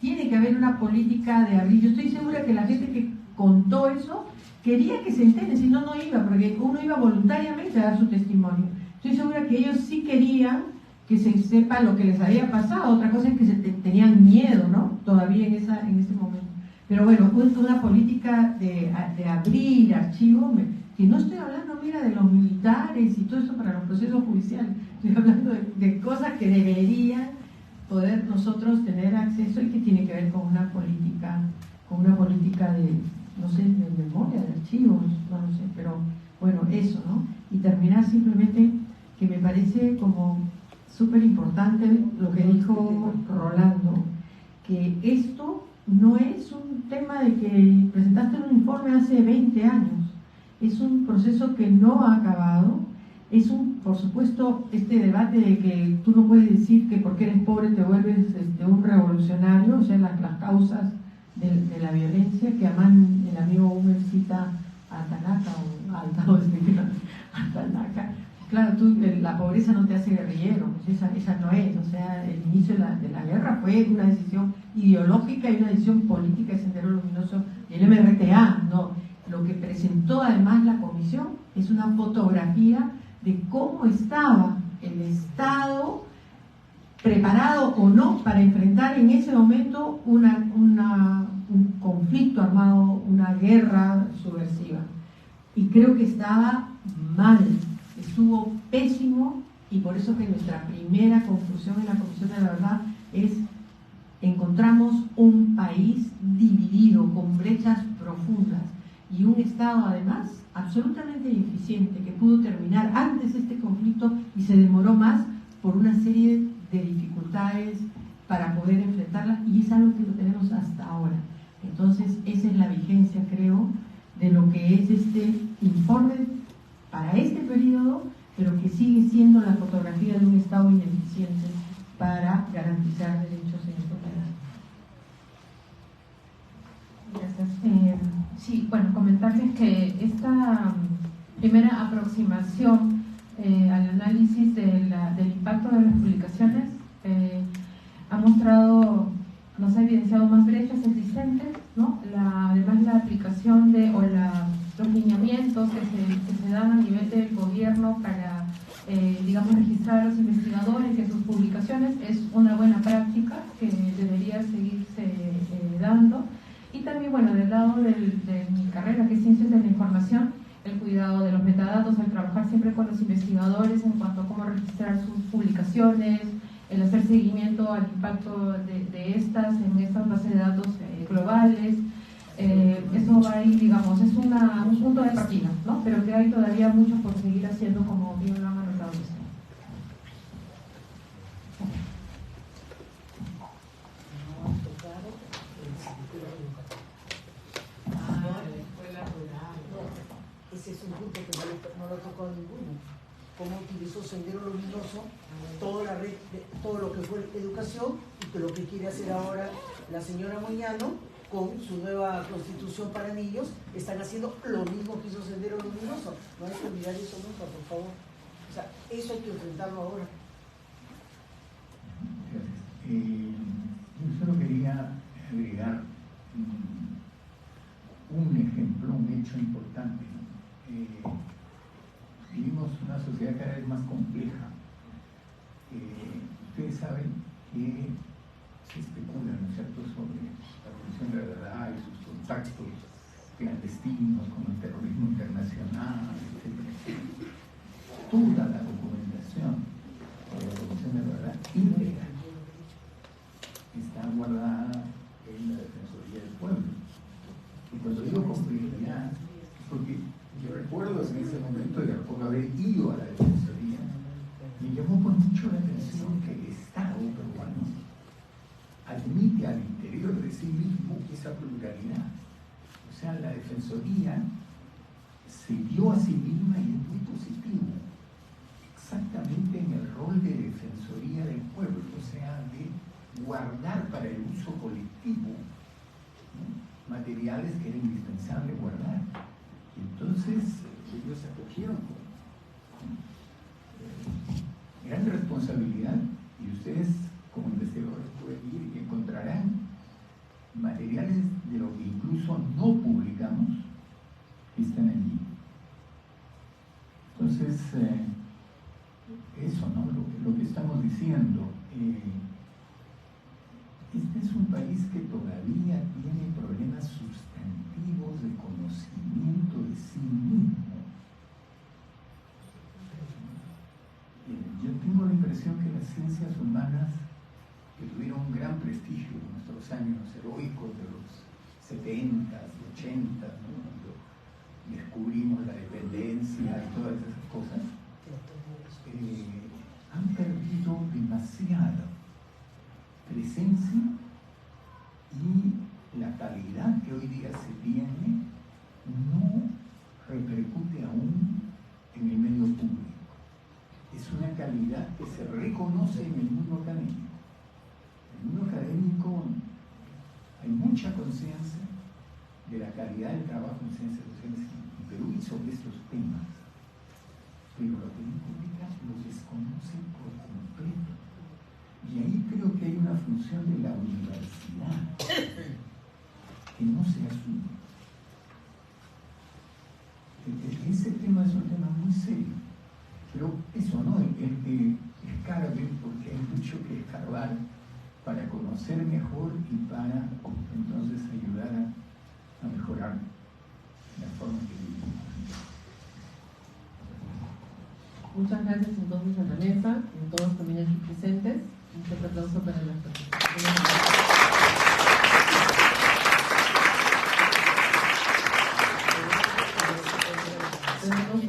D: Tiene que haber una política de abrir. Yo estoy segura que la gente que contó eso quería que se entere, si no, no iba, porque uno iba voluntariamente a dar su testimonio. Estoy segura que ellos sí querían que se sepa lo que les había pasado. Otra cosa es que tenían miedo, ¿no? Todavía en ese momento. Pero bueno, una política de abrir archivos, que no estoy hablando, mira, de los militares y todo eso para los procesos judiciales, estoy hablando de cosas que deberían poder nosotros tener acceso y que tiene que ver con una política de, no sé, de memoria, de archivos, no lo sé, pero bueno, eso, ¿no? Y terminar simplemente, que me parece como súper importante lo que dijo Rolando, que esto no es un tema de que presentaste un informe hace 20 años, es un proceso que no ha acabado, por supuesto, este debate de que tú no puedes decir que porque eres pobre te vuelves un revolucionario, o sea, las causas de la violencia, que además el amigo Humer cita a Tanaka, a Tanaka. Claro, la pobreza no te hace guerrillero, pues esa no es, o sea, el inicio de la guerra fue una decisión ideológica y una decisión política de Sendero Luminoso y el MRTA, no. Lo que presentó además la comisión es una fotografía de cómo estaba el Estado preparado o no para enfrentar en ese momento un conflicto armado, una guerra subversiva. Y creo que estaba mal, estuvo pésimo, y por eso que nuestra primera conclusión en la Comisión de la Verdad es: encontramos un país dividido, con brechas profundas, y un Estado además absolutamente ineficiente, que pudo terminar antes este conflicto y se demoró más por una serie de dificultades para poder enfrentarlas, y es algo que lo tenemos hasta ahora. Entonces esa es la vigencia, creo, de lo que es este informe para este periodo, pero que sigue siendo la fotografía de un Estado ineficiente para garantizar derechos en este país.
E: Gracias. Sí, bueno, comentarles que esta primera aproximación al análisis del impacto de las publicaciones ha mostrado, nos ha evidenciado más brechas existentes, ¿no? Además la aplicación los lineamientos que se dan a nivel del gobierno para, digamos, registrar a los investigadores en sus publicaciones es una buena práctica que debería seguirse dando. Y también, bueno, del lado de mi carrera, que es Ciencias de la Información, el cuidado de los metadatos, el trabajar siempre con los investigadores en cuanto a cómo registrar sus publicaciones, el hacer seguimiento al impacto de estas en estas bases de datos globales. Eso va ahí, digamos, es un punto de partida, ¿no? Pero que hay todavía mucho por seguir haciendo, como bien lo han anotado ustedes.
F: Ese es un punto que no lo tocó ninguno. Cómo utilizó Sendero Luminoso toda la red, todo lo que fue educación, y que lo que quiere hacer ahora la señora Moyano con su nueva constitución para niños, están haciendo lo mismo que hizo Sendero Luminoso. No hay que olvidar eso nunca, por favor. O sea, eso hay que enfrentarlo ahora.
B: Yo solo quería agregar un ejemplo, un hecho importante, ¿no? Vivimos una sociedad cada vez más compleja. Ustedes saben que se especula, ¿no es cierto?, sobre la Comisión de la Verdad y sus contactos clandestinos con el terrorismo internacional, etc. Toda la documentación de la Comisión de la Verdad íntegra está guardada en la Defensoría del Pueblo. Y cuando digo complejidad, es porque yo recuerdo en ese momento de por haber ido a la Defensoría, me llamó mucho la atención que el Estado peruano admite al interior de sí mismo esa pluralidad. O sea, la Defensoría se dio a sí misma y es muy positivo, exactamente en el rol de defensoría del pueblo, o sea, de guardar para el uso colectivo, ¿no?, materiales que era indispensable guardar. Y entonces ellos se acogieron con gran responsabilidad, y ustedes como investigadores pueden ir y encontrarán materiales de lo que incluso no publicamos que están allí. Entonces, eso, ¿no? Lo que estamos diciendo, este es un país que todavía tiene problemas sustantivos de conocimiento de sí mismo. Yo tengo la impresión que las ciencias humanas, que tuvieron un gran prestigio en nuestros años heroicos de los 70s, 80s, ¿no?, cuando descubrimos la dependencia y todas esas cosas, han perdido demasiada presencia, y la calidad que hoy día se tiene no repercute aún en el medio público. Es una calidad que se reconoce en el mundo académico. En el mundo académico hay mucha conciencia de la calidad del trabajo en ciencias sociales en Perú y sobre estos temas, pero la opinión pública los desconoce por completo. Y ahí creo que hay una función de la universidad que no se asume. Ese tema es un tema muy serio. Pero eso, ¿no? El que escarbe, porque hay mucho que escarbar para conocer mejor y para entonces ayudar a mejorar la forma que vivimos.
A: Muchas gracias entonces a la mesa, a todos también aquí presentes. Un fuerte aplauso para las participaciones. Tenemos